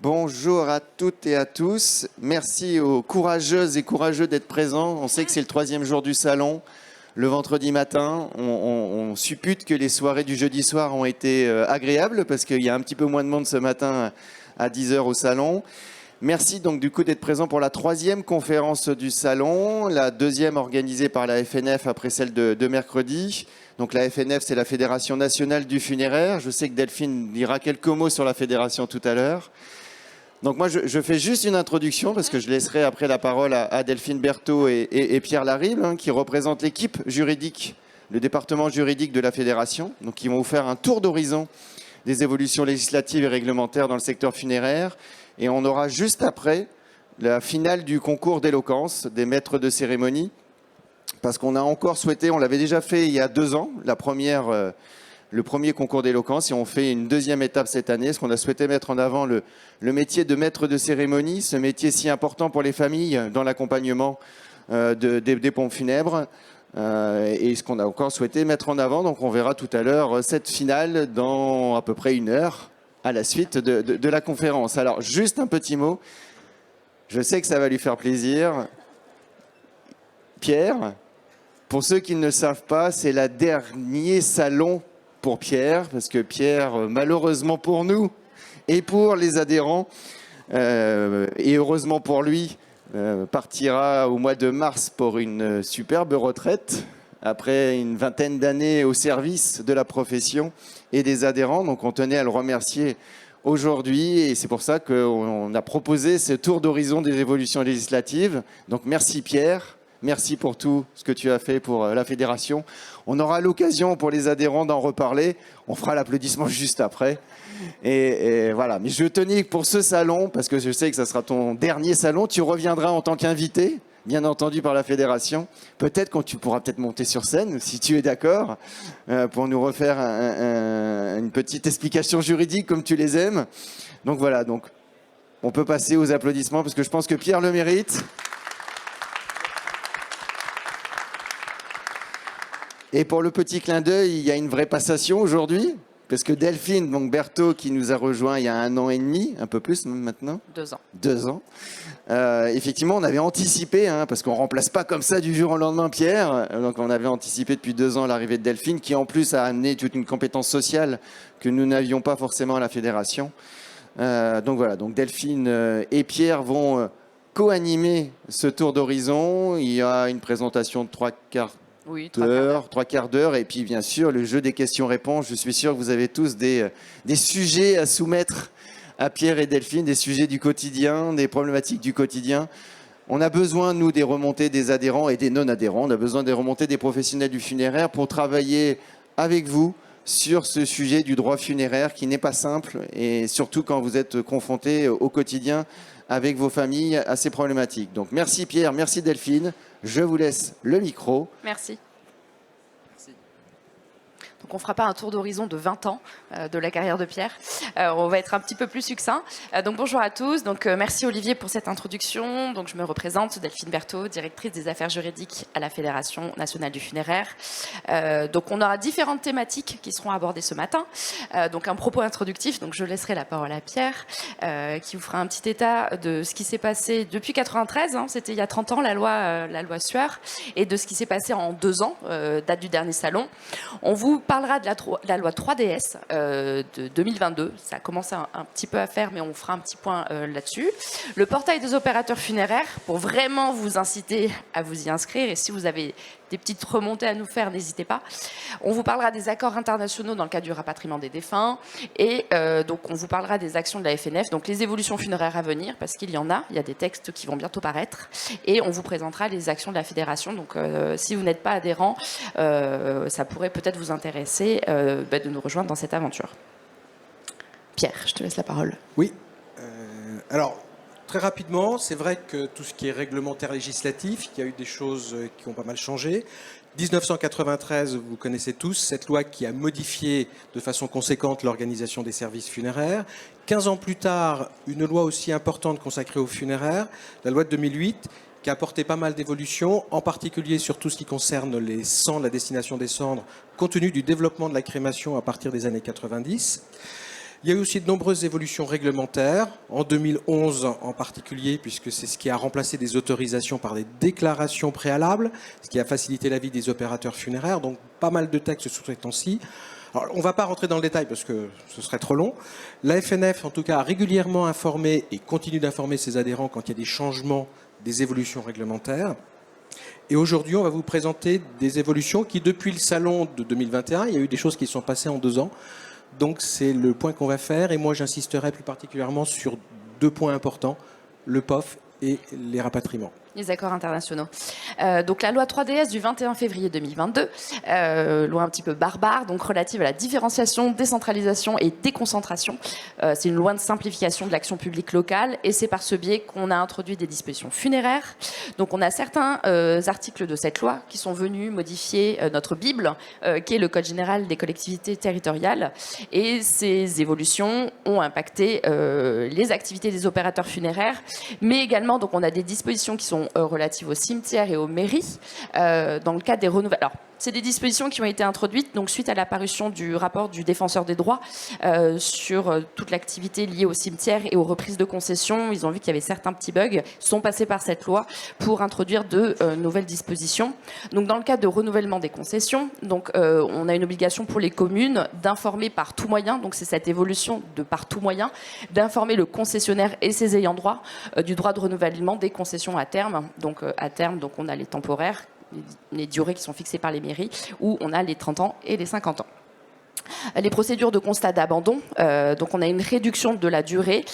Bonjour à toutes et à tous. Merci aux courageuses et courageux d'être présents. On sait que c'est le 3e jour du salon. Le vendredi matin, on suppute que les soirées du jeudi soir ont été agréables parce qu'il y a un petit peu moins de monde ce matin à 10 h au salon. Merci donc du coup d'être présent pour la 3e conférence du salon, la 2e organisée par la FNF après celle de mercredi. Donc la FNF, c'est la Fédération nationale du funéraire. Je sais que Delphine dira quelques mots sur la fédération tout à l'heure. Donc moi, je fais juste une introduction parce que je laisserai après la parole à Delphine Berthaud et Pierre Larible, qui représentent l'équipe juridique, le département juridique de la fédération. Donc ils vont vous faire un tour d'horizon des évolutions législatives et réglementaires dans le secteur funéraire. Et on aura juste après la finale du concours d'éloquence des maîtres de cérémonie. Parce qu'on a encore souhaité, on l'avait déjà fait il y a 2 ans, le premier concours d'éloquence, et on fait une 2e étape cette année, parce qu'on a souhaité mettre en avant le métier de maître de cérémonie, ce métier si important pour les familles dans l'accompagnement des pompes funèbres, et ce qu'on a encore souhaité mettre en avant. Donc on verra tout à l'heure cette finale dans à peu près 1 heure à la suite de la conférence. Alors juste un petit mot, je sais que ça va lui faire plaisir. Pierre, pour ceux qui ne le savent pas, c'est le dernier salon pour Pierre, parce que Pierre, malheureusement pour nous et pour les adhérents, et heureusement pour lui, partira au mois de mars pour une superbe retraite, après une 20aine d'années au service de la profession et des adhérents. Donc on tenait à le remercier aujourd'hui, et c'est pour ça qu'on a proposé ce tour d'horizon des évolutions législatives. Donc merci Pierre. Merci pour tout ce que tu as fait pour la fédération. On aura l'occasion pour les adhérents d'en reparler. On fera l'applaudissement juste après. Et voilà. Mais je tenais pour ce salon, parce que je sais que ça sera ton dernier salon, tu reviendras en tant qu'invité, bien entendu par la fédération. Peut-être quand tu pourras peut-être monter sur scène, si tu es d'accord, pour nous refaire une petite explication juridique comme tu les aimes. Donc voilà. Donc on peut passer aux applaudissements parce que je pense que Pierre le mérite. Et pour le petit clin d'œil, il y a une vraie passation aujourd'hui, parce que Delphine donc Berthaud, qui nous a rejoint il y a 1 an et demi, un peu plus maintenant. 2 ans. 2 ans. Effectivement, on avait anticipé, parce qu'on ne remplace pas comme ça du jour au lendemain Pierre. Donc on avait anticipé depuis 2 ans l'arrivée de Delphine, qui en plus a amené toute une compétence sociale que nous n'avions pas forcément à la fédération. Donc voilà, donc Delphine et Pierre vont co-animer ce tour d'horizon. Il y a une présentation de 3 quarts d'heure, et puis bien sûr le jeu des questions-réponses. Je suis sûr que vous avez tous des sujets à soumettre à Pierre et Delphine, des sujets du quotidien, des problématiques du quotidien. On a besoin, nous, des remontées des adhérents et des non-adhérents. On a besoin des remontées des professionnels du funéraire pour travailler avec vous sur ce sujet du droit funéraire qui n'est pas simple, et surtout quand vous êtes confrontés au quotidien avec vos familles à ces problématiques. Donc merci Pierre, merci Delphine. Je vous laisse le micro. Merci. Donc on ne fera pas un tour d'horizon de 20 ans de la carrière de Pierre. On va être un petit peu plus succinct. Donc bonjour à tous. Donc merci Olivier pour cette introduction. Donc je me représente, Delphine Berthaud, directrice des affaires juridiques à la Fédération nationale du funéraire. Donc on aura différentes thématiques qui seront abordées ce matin. Donc un propos introductif. Donc je laisserai la parole à Pierre qui vous fera un petit état de ce qui s'est passé depuis 93. C'était il y a 30 ans la loi Sueur, et de ce qui s'est passé en 2 ans, date du dernier salon. On vous parlera de la loi 3DS de 2022. Ça commence un petit peu à faire, mais on fera un petit point là-dessus. Le portail des opérateurs funéraires, pour vraiment vous inciter à vous y inscrire. Et si vous avez des petites remontées à nous faire, n'hésitez pas. On vous parlera des accords internationaux dans le cadre du rapatriement des défunts. Et donc, on vous parlera des actions de la FNF, donc les évolutions funéraires à venir, parce qu'il y en a. Il y a des textes qui vont bientôt paraître. Et on vous présentera les actions de la fédération. Donc, si vous n'êtes pas adhérent, ça pourrait peut-être vous intéresser de nous rejoindre dans cette aventure. Pierre, je te laisse la parole. Oui. Alors, très rapidement, c'est vrai que tout ce qui est réglementaire législatif, il y a eu des choses qui ont pas mal changé. 1993, vous connaissez tous, cette loi qui a modifié de façon conséquente l'organisation des services funéraires. 15 ans plus tard, une loi aussi importante consacrée aux funéraires, la loi de 2008, qui a apporté pas mal d'évolutions, en particulier sur tout ce qui concerne les cendres, la destination des cendres, compte tenu du développement de la crémation à partir des années 90. Il y a eu aussi de nombreuses évolutions réglementaires, en 2011 en particulier, puisque c'est ce qui a remplacé des autorisations par des déclarations préalables, ce qui a facilité la vie des opérateurs funéraires, donc pas mal de textes sous ce temps-ci. Alors, on ne va pas rentrer dans le détail parce que ce serait trop long. La FNF, en tout cas, a régulièrement informé et continue d'informer ses adhérents quand il y a des changements, des évolutions réglementaires. Et aujourd'hui, on va vous présenter des évolutions qui, depuis le salon de 2021, il y a eu des choses qui sont passées en 2 ans. Donc c'est le point qu'on va faire, et moi j'insisterai plus particulièrement sur 2 points importants, le POF et les rapatriements. Les accords internationaux. Donc la loi 3DS du 21 février 2022, loi un petit peu barbare, donc relative à la différenciation, décentralisation et déconcentration. C'est une loi de simplification de l'action publique locale, et c'est par ce biais qu'on a introduit des dispositions funéraires. Donc on a certains articles de cette loi qui sont venus modifier notre Bible, qui est le Code général des collectivités territoriales, et ces évolutions ont impacté les activités des opérateurs funéraires, mais également donc on a des dispositions qui sont relatives aux cimetières et aux mairies dans le cadre des renouvellements. Alors, c'est des dispositions qui ont été introduites donc suite à l'apparition du rapport du défenseur des droits sur toute l'activité liée aux cimetières et aux reprises de concessions. Ils ont vu qu'il y avait certains petits bugs. Ils sont passés par cette loi pour introduire de nouvelles dispositions. Donc, dans le cadre de renouvellement des concessions, donc, on a une obligation pour les communes d'informer par tout moyen, donc c'est cette évolution de par tout moyen, d'informer le concessionnaire et ses ayants droit du droit de renouvellement des concessions à terme. Donc, à terme, donc, on a les temporaires, les durées qui sont fixées par les mairies, où on a les 30 ans et les 50 ans. Les procédures de constat d'abandon, donc on a une réduction de la durée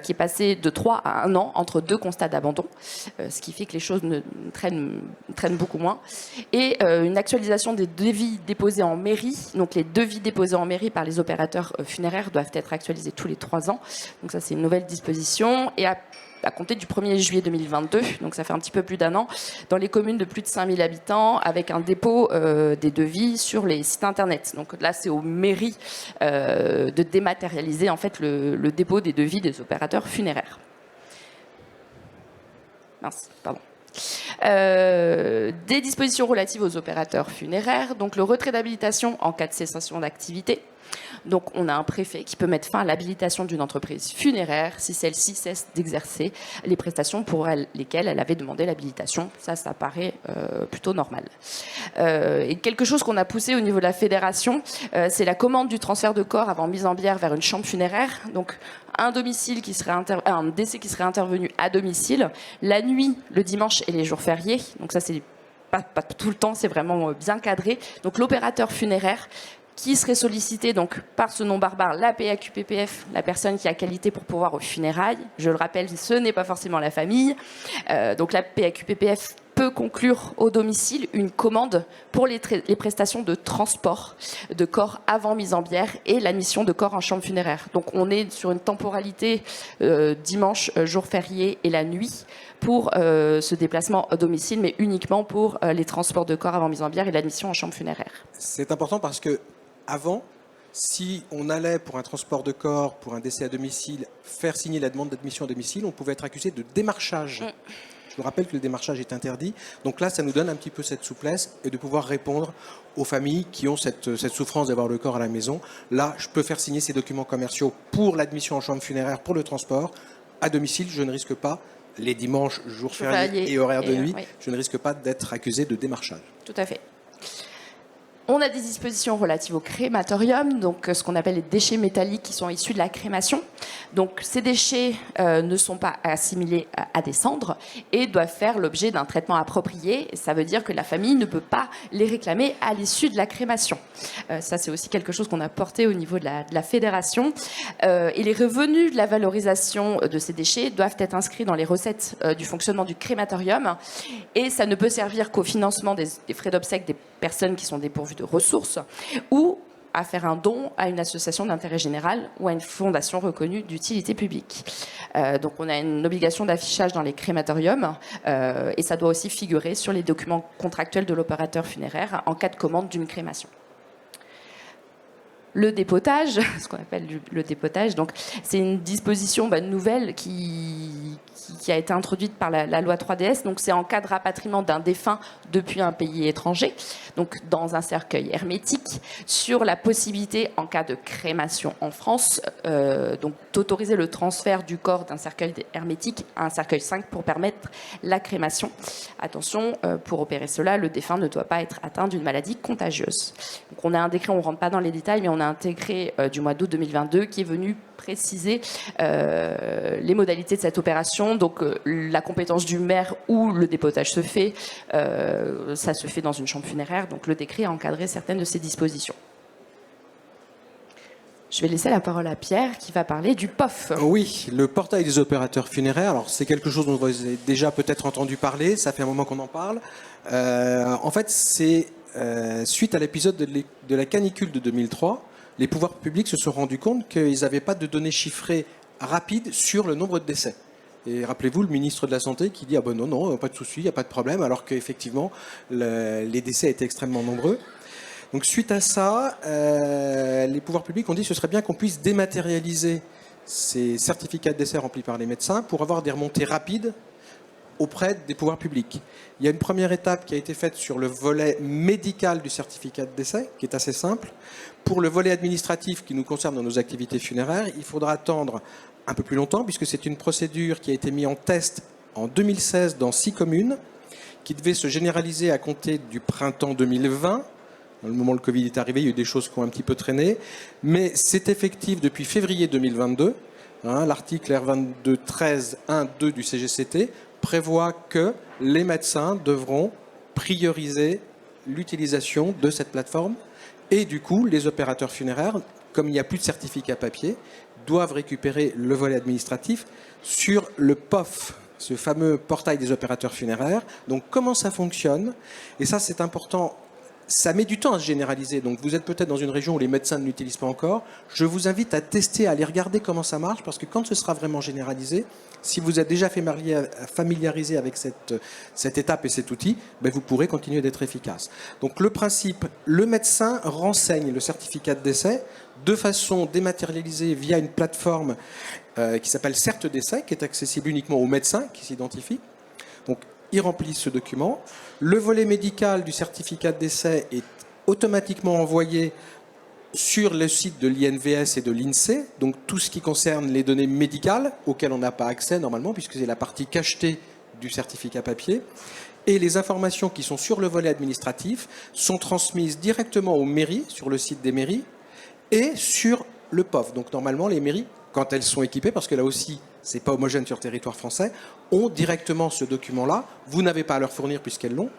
qui est passée de 3 à 1 an entre 2 constats d'abandon, ce qui fait que les choses traînent beaucoup moins. Et une actualisation des devis déposés en mairie. Donc les devis déposés en mairie par les opérateurs funéraires doivent être actualisés tous les 3 ans. Donc ça, c'est une nouvelle disposition. Et à compter du 1er juillet 2022, donc ça fait un petit peu plus d'1 an, dans les communes de plus de 5000 habitants, avec un dépôt des devis sur les sites internet. Donc là, c'est aux mairies de dématérialiser en fait le dépôt des devis des opérateurs funéraires. Mince, pardon. Des dispositions relatives aux opérateurs funéraires, donc le retrait d'habilitation en cas de cessation d'activité. Donc on a un préfet qui peut mettre fin à l'habilitation d'une entreprise funéraire si celle-ci cesse d'exercer les prestations pour lesquelles elle avait demandé l'habilitation. Ça paraît plutôt normal. Et quelque chose qu'on a poussé au niveau de la fédération, c'est la commande du transfert de corps avant mise en bière vers une chambre funéraire. Donc un décès qui serait intervenu à domicile, la nuit, le dimanche et les jours fériés. Donc ça, c'est pas tout le temps, c'est vraiment bien cadré. Donc l'opérateur funéraire qui serait sollicité donc par ce nom barbare, la PAQPPF, la personne qui a qualité pour pouvoir aux funérailles. Je le rappelle, ce n'est pas forcément la famille. Donc la PAQPPF peut conclure au domicile une commande pour les prestations de transport de corps avant mise en bière et l'admission de corps en chambre funéraire. Donc on est sur une temporalité dimanche, jour férié et la nuit pour ce déplacement au domicile, mais uniquement pour les transports de corps avant mise en bière et l'admission en chambre funéraire. C'est important parce que avant, si on allait pour un transport de corps, pour un décès à domicile, faire signer la demande d'admission à domicile, on pouvait être accusé de démarchage. Je vous rappelle que le démarchage est interdit. Donc là, ça nous donne un petit peu cette souplesse et de pouvoir répondre aux familles qui ont cette souffrance d'avoir le corps à la maison. Là, je peux faire signer ces documents commerciaux pour l'admission en chambre funéraire, pour le transport. À domicile, je ne risque pas, les dimanches, jours fériés et horaires de nuit, oui. Je ne risque pas d'être accusé de démarchage. Tout à fait. On a des dispositions relatives au crématorium, donc ce qu'on appelle les déchets métalliques qui sont issus de la crémation. Donc ces déchets ne sont pas assimilés à des cendres et doivent faire l'objet d'un traitement approprié. Ça veut dire que la famille ne peut pas les réclamer à l'issue de la crémation. Ça, c'est aussi quelque chose qu'on a porté au niveau de la fédération. Et les revenus de la valorisation de ces déchets doivent être inscrits dans les recettes du fonctionnement du crématorium. Et ça ne peut servir qu'au financement des frais d'obsèques des personnes qui sont dépourvues de ressources ou à faire un don à une association d'intérêt général ou à une fondation reconnue d'utilité publique. Donc on a une obligation d'affichage dans les crématoriums et ça doit aussi figurer sur les documents contractuels de l'opérateur funéraire en cas de commande d'une crémation. le dépotage, ce qu'on appelle le dépotage. Donc, c'est une disposition nouvelle qui a été introduite par la loi 3DS. Donc, c'est en cas de rapatriement d'un défunt depuis un pays étranger, donc dans un cercueil hermétique, sur la possibilité, en cas de crémation en France, donc d'autoriser le transfert du corps d'un cercueil hermétique à un cercueil 5 pour permettre la crémation. Attention, pour opérer cela, le défunt ne doit pas être atteint d'une maladie contagieuse. Donc, on a un décret, on ne rentre pas dans les détails, mais on a un décret du mois d'août 2022 qui est venu préciser les modalités de cette opération. Donc, la compétence du maire où le dépotage se fait, ça se fait dans une chambre funéraire. Donc, le décret a encadré certaines de ces dispositions. Je vais laisser la parole à Pierre qui va parler du POF. Oui, le portail des opérateurs funéraires. Alors, c'est quelque chose dont vous avez déjà peut-être entendu parler. Ça fait un moment qu'on en parle. En fait, c'est suite à l'épisode de la canicule de 2003. Les pouvoirs publics se sont rendus compte qu'ils n'avaient pas de données chiffrées rapides sur le nombre de décès. Et rappelez-vous, le ministre de la Santé qui dit « Ah ben non, pas de souci, il n'y a pas de problème », alors qu'effectivement, les décès étaient extrêmement nombreux. Donc suite à ça, les pouvoirs publics ont dit que ce serait bien qu'on puisse dématérialiser ces certificats de décès remplis par les médecins pour avoir des remontées rapides auprès des pouvoirs publics. Il y a une première étape qui a été faite sur le volet médical du certificat de décès, qui est assez simple. Pour le volet administratif qui nous concerne dans nos activités funéraires, il faudra attendre un peu plus longtemps, puisque c'est une procédure qui a été mise en test en 2016 dans 6 communes, qui devait se généraliser à compter du printemps 2020. Dans le moment où le Covid est arrivé, il y a eu des choses qui ont un petit peu traîné, mais c'est effectif depuis février 2022. L'article R22 13 1 2 du CGCT prévoit que les médecins devront prioriser l'utilisation de cette plateforme et du coup, les opérateurs funéraires, comme il n'y a plus de certificat papier, doivent récupérer le volet administratif sur le POF, ce fameux portail des opérateurs funéraires. Donc comment ça fonctionne? Et ça, c'est important. Ça met du temps à se généraliser, donc vous êtes peut-être dans une région où les médecins ne l'utilisent pas encore. Je vous invite à tester, à aller regarder comment ça marche, parce que quand ce sera vraiment généralisé, si vous êtes déjà familiarisé avec cette étape et cet outil, ben vous pourrez continuer d'être efficace. Donc le principe, le médecin renseigne le certificat de décès de façon dématérialisée via une plateforme qui s'appelle CertDécès, qui est accessible uniquement aux médecins qui s'identifient. Donc il remplit ce document. Le volet médical du certificat de décès est automatiquement envoyé sur le site de l'INVS et de l'INSEE, donc tout ce qui concerne les données médicales, auxquelles on n'a pas accès normalement, puisque c'est la partie cachetée du certificat papier. Et les informations qui sont sur le volet administratif sont transmises directement aux mairies, sur le site des mairies, et sur le POF. Donc normalement, les mairies, quand elles sont équipées, parce que là aussi, c'est pas homogène sur le territoire français, ont directement ce document-là. Vous n'avez pas à leur fournir puisqu'elles l'ont.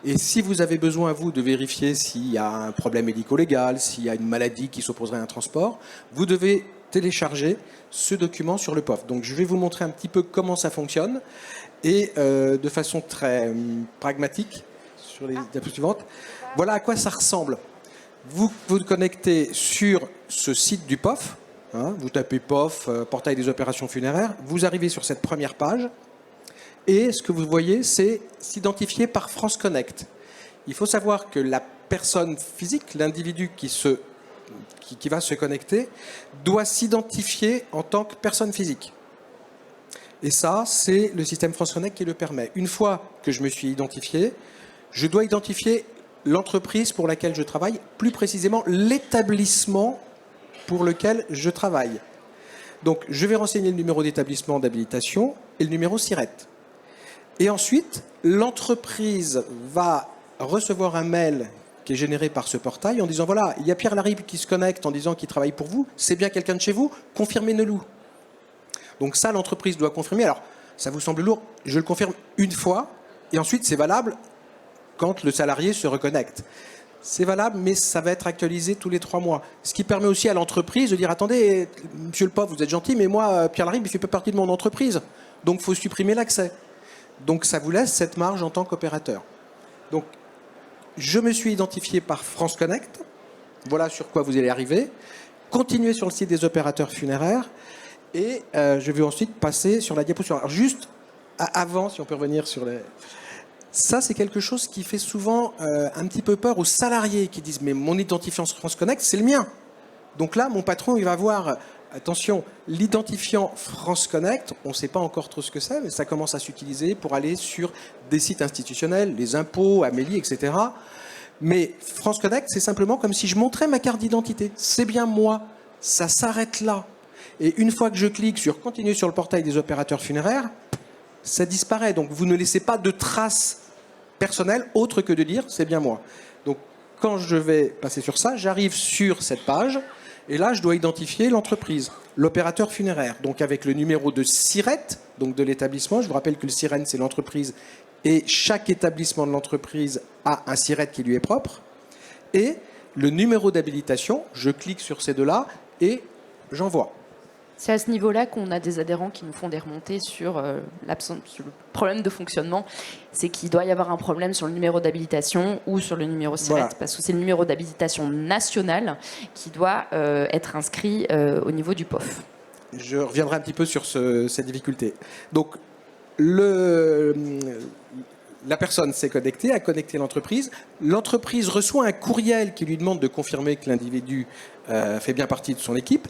Et si vous avez besoin, vous, de vérifier s'il y a un problème médico-légal, s'il y a une maladie qui s'opposerait à un transport, vous devez télécharger ce document sur le POF. Donc je vais vous montrer un petit peu comment ça fonctionne et de façon très pragmatique sur les diapositives suivantes. Voilà à quoi ça ressemble. Vous vous connectez sur ce site du POF. Vous tapez POF, portail des opérations funéraires, vous arrivez sur cette première page et ce que vous voyez, c'est s'identifier par France Connect. Il faut savoir que la personne physique, l'individu qui va se connecter, doit s'identifier en tant que personne physique. Et ça, c'est le système France Connect qui le permet. Une fois que je me suis identifié, je dois identifier l'entreprise pour laquelle je travaille, plus précisément l'établissement pour lequel je travaille. Donc, je vais renseigner le numéro d'établissement d'habilitation et le numéro SIRET. Et ensuite, l'entreprise va recevoir un mail qui est généré par ce portail en disant « Voilà, il y a Pierre Laribe qui se connecte en disant qu'il travaille pour vous. C'est bien quelqu'un de chez vous? Confirmez-le-nous. » Donc ça, l'entreprise doit confirmer. Alors, ça vous semble lourd? Je le confirme une fois et ensuite, c'est valable quand le salarié se reconnecte. C'est valable, mais ça va être actualisé tous les 3 mois. Ce qui permet aussi à l'entreprise de dire « Attendez, monsieur le POF, vous êtes gentil, mais moi, Pierre Laribe, il ne fait pas partie de mon entreprise. Donc, il faut supprimer l'accès. » Donc, ça vous laisse cette marge en tant qu'opérateur. Donc, je me suis identifié par France Connect. Voilà sur quoi vous allez arriver. Continuez sur le site des opérateurs funéraires. Et je vais ensuite passer sur la diapositive. Alors, juste avant, si on peut revenir sur les... Ça, c'est quelque chose qui fait souvent un petit peu peur aux salariés qui disent « Mais mon identifiant France Connect, c'est le mien. Donc là, mon patron, il va voir, attention, l'identifiant France Connect, on ne sait pas encore trop ce que c'est, mais ça commence à s'utiliser pour aller sur des sites institutionnels, les impôts, Amélie, etc. Mais France Connect, c'est simplement comme si je montrais ma carte d'identité. C'est bien moi. Ça s'arrête là. Et une fois que je clique sur continuer sur le portail des opérateurs funéraires, ça disparaît. Donc vous ne laissez pas de traces personnelles autre que de dire c'est bien moi. Donc quand je vais passer sur ça, j'arrive sur cette page et là je dois identifier l'entreprise, l'opérateur funéraire. Donc avec le numéro de SIRET, donc de l'établissement. Je vous rappelle que le SIREN c'est l'entreprise et chaque établissement de l'entreprise a un SIRET qui lui est propre. Et le numéro d'habilitation, je clique sur ces deux-là et j'envoie. C'est à ce niveau-là qu'on a des adhérents qui nous font des remontées sur, sur le problème de fonctionnement. C'est qu'il doit y avoir un problème sur le numéro d'habilitation ou sur le numéro SIRET, Voilà. parce que c'est le numéro d'habilitation national qui doit être inscrit au niveau du POF. Je reviendrai un petit peu sur cette difficulté. Donc, la personne s'est connectée, a connecté l'entreprise. L'entreprise reçoit un courriel qui lui demande de confirmer que l'individu fait bien partie de son équipe.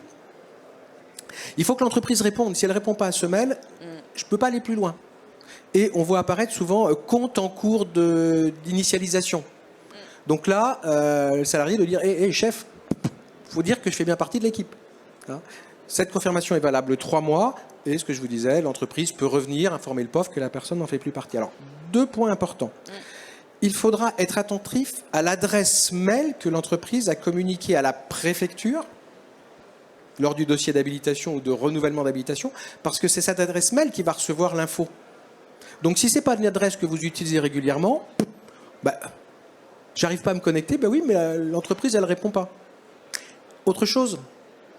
Il faut que l'entreprise réponde. Si elle ne répond pas à ce mail, je ne peux pas aller plus loin. Et on voit apparaître souvent compte en cours d'initialisation. Donc là, le salarié doit dire hey, chef, il faut dire que je fais bien partie de l'équipe. Hein. Cette confirmation est valable 3 mois. Et ce que je vous disais, l'entreprise peut revenir informer le POF que la personne n'en fait plus partie. Alors, 2 points importants. Il faudra être attentif à l'adresse mail que l'entreprise a communiquée à la préfecture lors du dossier d'habilitation ou de renouvellement d'habilitation, parce que c'est cette adresse mail qui va recevoir l'info. Donc si ce n'est pas une adresse que vous utilisez régulièrement, j'arrive pas à me connecter, oui, mais l'entreprise, elle ne répond pas. Autre chose,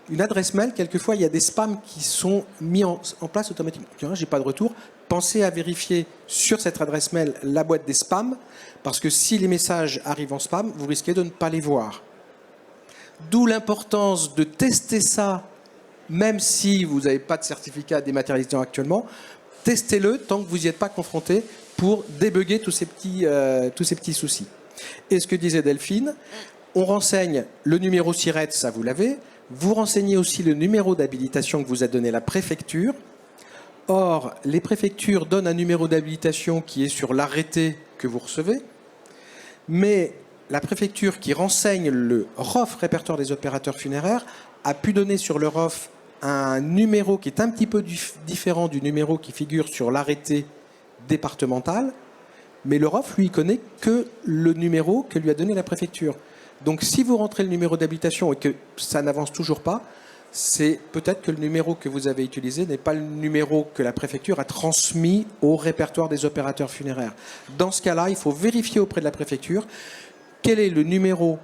une adresse mail, quelquefois, il y a des spams qui sont mis en place automatiquement. Tiens, j'ai pas de retour. Pensez à vérifier sur cette adresse mail la boîte des spams, parce que si les messages arrivent en spam, vous risquez de ne pas les voir. D'où l'importance de tester ça, même si vous n'avez pas de certificat dématérialisé actuellement, testez-le tant que vous n'y êtes pas confronté pour débugger tous ces petits soucis. Et ce que disait Delphine, on renseigne le numéro SIRET, ça vous l'avez, vous renseignez aussi le numéro d'habilitation que vous a donné la préfecture. Or, les préfectures donnent un numéro d'habilitation qui est sur l'arrêté que vous recevez, mais la préfecture qui renseigne le ROF, répertoire des opérateurs funéraires, a pu donner sur le ROF un numéro qui est un petit peu différent du numéro qui figure sur l'arrêté départemental, mais le ROF, lui, connaît que le numéro que lui a donné la préfecture. Donc si vous rentrez le numéro d'habilitation et que ça n'avance toujours pas, c'est peut-être que le numéro que vous avez utilisé n'est pas le numéro que la préfecture a transmis au répertoire des opérateurs funéraires. Dans ce cas-là, il faut vérifier auprès de la préfecture quel est le numéro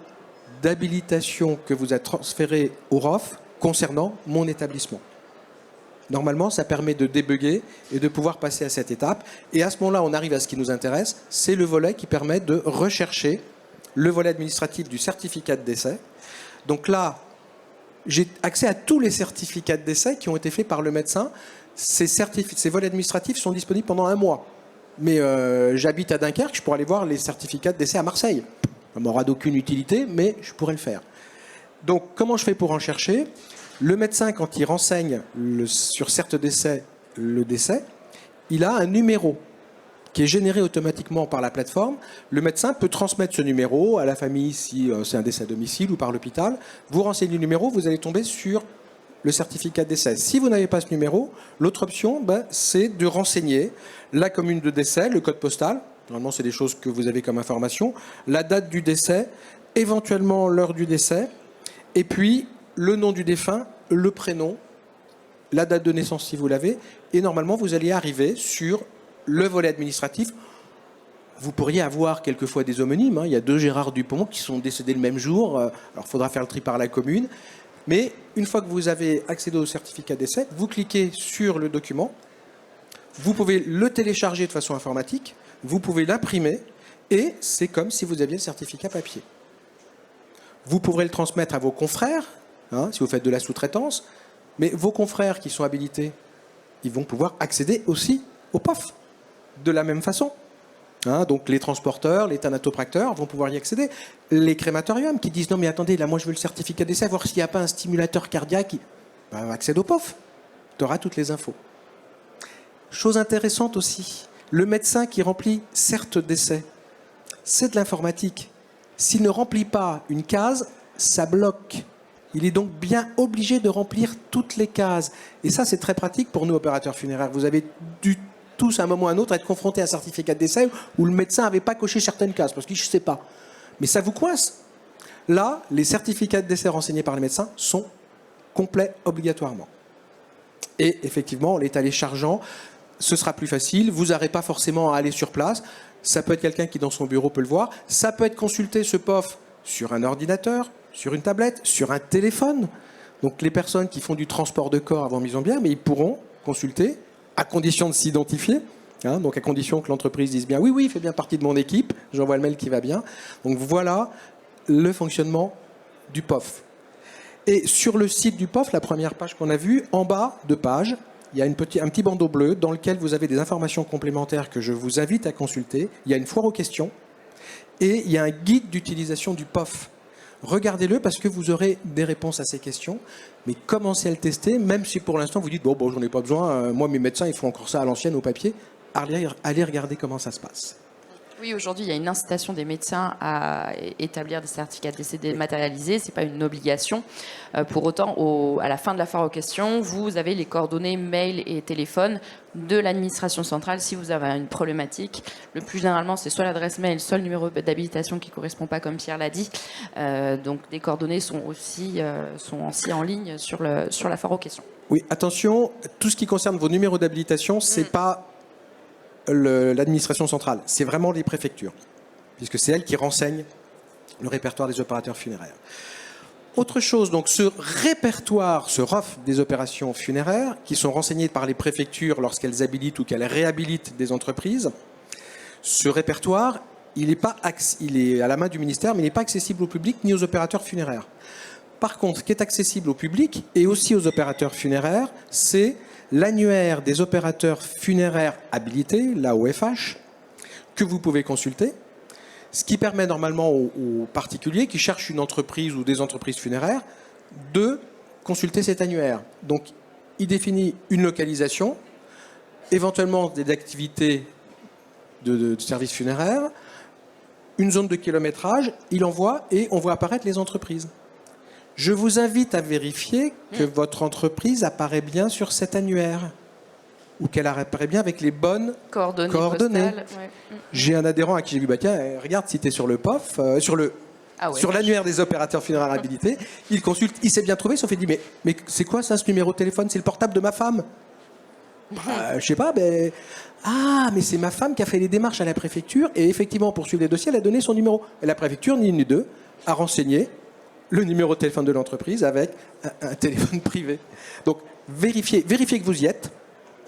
d'habilitation que vous a transféré au ROF concernant mon établissement. Normalement, ça permet de débugger et de pouvoir passer à cette étape. Et à ce moment-là, on arrive à ce qui nous intéresse, c'est le volet qui permet de rechercher le volet administratif du certificat de décès. Donc là, j'ai accès à tous les certificats de décès qui ont été faits par le médecin. Ces volets administratifs sont disponibles pendant 1 mois. Mais j'habite à Dunkerque, je pourrais aller voir les certificats de décès à Marseille. Ça m'aura d'aucune utilité, mais je pourrais le faire. Donc, comment je fais pour en chercher ? Le médecin, quand il renseigne sur certes décès, le décès, il a un numéro qui est généré automatiquement par la plateforme. Le médecin peut transmettre ce numéro à la famille si c'est un décès à domicile ou par l'hôpital. Vous renseignez le numéro, vous allez tomber sur le certificat de décès. Si vous n'avez pas ce numéro, l'autre option, c'est de renseigner la commune de décès, le code postal. Normalement, c'est des choses que vous avez comme information. La date du décès, éventuellement l'heure du décès, et puis le nom du défunt, le prénom, la date de naissance si vous l'avez, et normalement, vous allez arriver sur le volet administratif. Vous pourriez avoir quelquefois des homonymes. Il y a 2 Gérard Dupont qui sont décédés le même jour. Alors, il faudra faire le tri par la commune. Mais une fois que vous avez accédé au certificat d'essai, vous cliquez sur le document. Vous pouvez le télécharger de façon informatique. Vous pouvez l'imprimer. Et c'est comme si vous aviez le certificat papier. Vous pourrez le transmettre à vos confrères, si vous faites de la sous-traitance. Mais vos confrères qui sont habilités, ils vont pouvoir accéder aussi au POF de la même façon. Donc les transporteurs, les thanatopracteurs vont pouvoir y accéder. Les crématoriums qui disent non mais attendez, là moi je veux le certificat d'essai, voir s'il n'y a pas un stimulateur cardiaque. Accède au POF, tu auras toutes les infos. Chose intéressante aussi, le médecin qui remplit certes d'essai, c'est de l'informatique. S'il ne remplit pas une case, ça bloque. Il est donc bien obligé de remplir toutes les cases. Et ça, c'est très pratique pour nous, opérateurs funéraires. Vous avez dû tous, à un moment ou à un autre, être confrontés à un certificat de décès où le médecin n'avait pas coché certaines cases, parce qu'il ne sait pas. Mais ça vous coince. Là, les certificats de décès renseignés par les médecins sont complets obligatoirement. Et effectivement, les téléchargeant, ce sera plus facile. Vous n'aurez pas forcément à aller sur place. Ça peut être quelqu'un qui, dans son bureau, peut le voir. Ça peut être consulté, ce POF, sur un ordinateur, sur une tablette, sur un téléphone. Donc les personnes qui font du transport de corps avant mise en bière, mais ils pourront consulter à condition de s'identifier. Donc à condition que l'entreprise dise bien oui, il fait bien partie de mon équipe, j'envoie le mail qui va bien. Donc voilà le fonctionnement du POF. Et sur le site du POF, la première page qu'on a vue, en bas de page, il y a un petit bandeau bleu dans lequel vous avez des informations complémentaires que je vous invite à consulter. Il y a une foire aux questions et il y a un guide d'utilisation du POF. Regardez-le parce que vous aurez des réponses à ces questions, mais commencez à le tester, même si pour l'instant vous dites bon j'en ai pas besoin, moi mes médecins ils font encore ça à l'ancienne au papier. Allez regarder comment ça se passe. Oui, aujourd'hui, il y a une incitation des médecins à établir des certificats de décès dématérialisés. Ce n'est pas une obligation. Pour autant, à la fin de la foire aux questions, vous avez les coordonnées mail et téléphone de l'administration centrale si vous avez une problématique. Le plus généralement, c'est soit l'adresse mail, soit le numéro d'habilitation qui ne correspond pas, comme Pierre l'a dit. Donc, les coordonnées sont aussi en ligne sur la foire aux questions. Oui, attention, tout ce qui concerne vos numéros d'habilitation, c'est pas l'administration centrale, c'est vraiment les préfectures, puisque c'est elles qui renseignent le répertoire des opérateurs funéraires. Autre chose, donc ce répertoire, ce ROF des opérations funéraires, qui sont renseignées par les préfectures lorsqu'elles habilitent ou qu'elles réhabilitent des entreprises, ce répertoire, il est à la main du ministère, mais il n'est pas accessible au public ni aux opérateurs funéraires. Par contre, ce qui est accessible au public et aussi aux opérateurs funéraires, c'est l'annuaire des opérateurs funéraires habilités, l'AOFH, que vous pouvez consulter, ce qui permet normalement aux particuliers qui cherchent une entreprise ou des entreprises funéraires de consulter cet annuaire. Donc, il définit une localisation, éventuellement des activités de services funéraires, une zone de kilométrage, il envoie et on voit apparaître les entreprises. Je vous invite à vérifier que votre entreprise apparaît bien sur cet annuaire ou qu'elle apparaît bien avec les bonnes coordonnées. Ouais. J'ai un adhérent à qui j'ai dit tiens, regarde si tu es sur le POF, sur l'annuaire des opérateurs funéraires habilités. Il consulte, il s'est bien trouvé, sauf qu'il dit mais c'est quoi ça, ce numéro de téléphone? C'est le portable de ma femme. Je sais pas, mais c'est ma femme qui a fait les démarches à la préfecture et effectivement pour suivre les dossiers, elle a donné son numéro. Et la préfecture, ni une ni deux, a renseigné le numéro de téléphone de l'entreprise avec un téléphone privé. Donc, vérifiez que vous y êtes.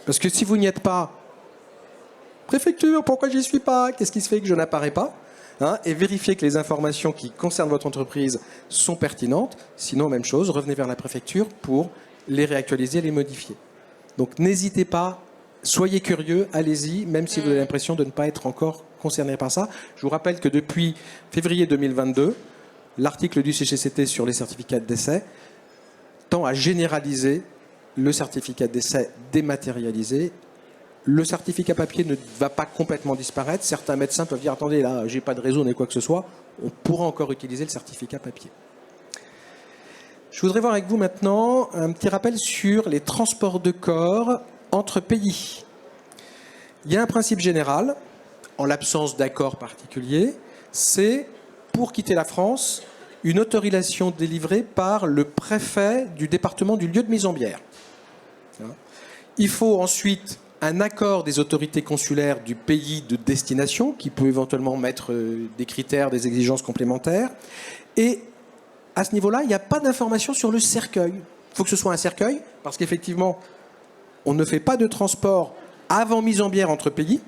Parce que si vous n'y êtes pas, préfecture, pourquoi j'y suis pas? Qu'est-ce qui se fait que je n'apparais pas? Et vérifiez que les informations qui concernent votre entreprise sont pertinentes. Sinon, même chose, revenez vers la préfecture pour les réactualiser, les modifier. Donc, n'hésitez pas, soyez curieux, allez-y, même si vous avez l'impression de ne pas être encore concerné par ça. Je vous rappelle que depuis février 2022, l'article du CGCT sur les certificats de décès tend à généraliser le certificat de décès dématérialisé. Le certificat papier ne va pas complètement disparaître. Certains médecins peuvent dire attendez, là, j'ai pas de réseau ni quoi que ce soit. On pourra encore utiliser le certificat papier. Je voudrais voir avec vous maintenant un petit rappel sur les transports de corps entre pays. Il y a un principe général, en l'absence d'accord particulier, c'est pour quitter la France, une autorisation délivrée par le préfet du département du lieu de mise en bière. Il faut ensuite un accord des autorités consulaires du pays de destination, qui peut éventuellement mettre des critères, des exigences complémentaires. Et à ce niveau-là, il n'y a pas d'information sur le cercueil. Il faut que ce soit un cercueil, parce qu'effectivement, on ne fait pas de transport avant mise en bière entre pays,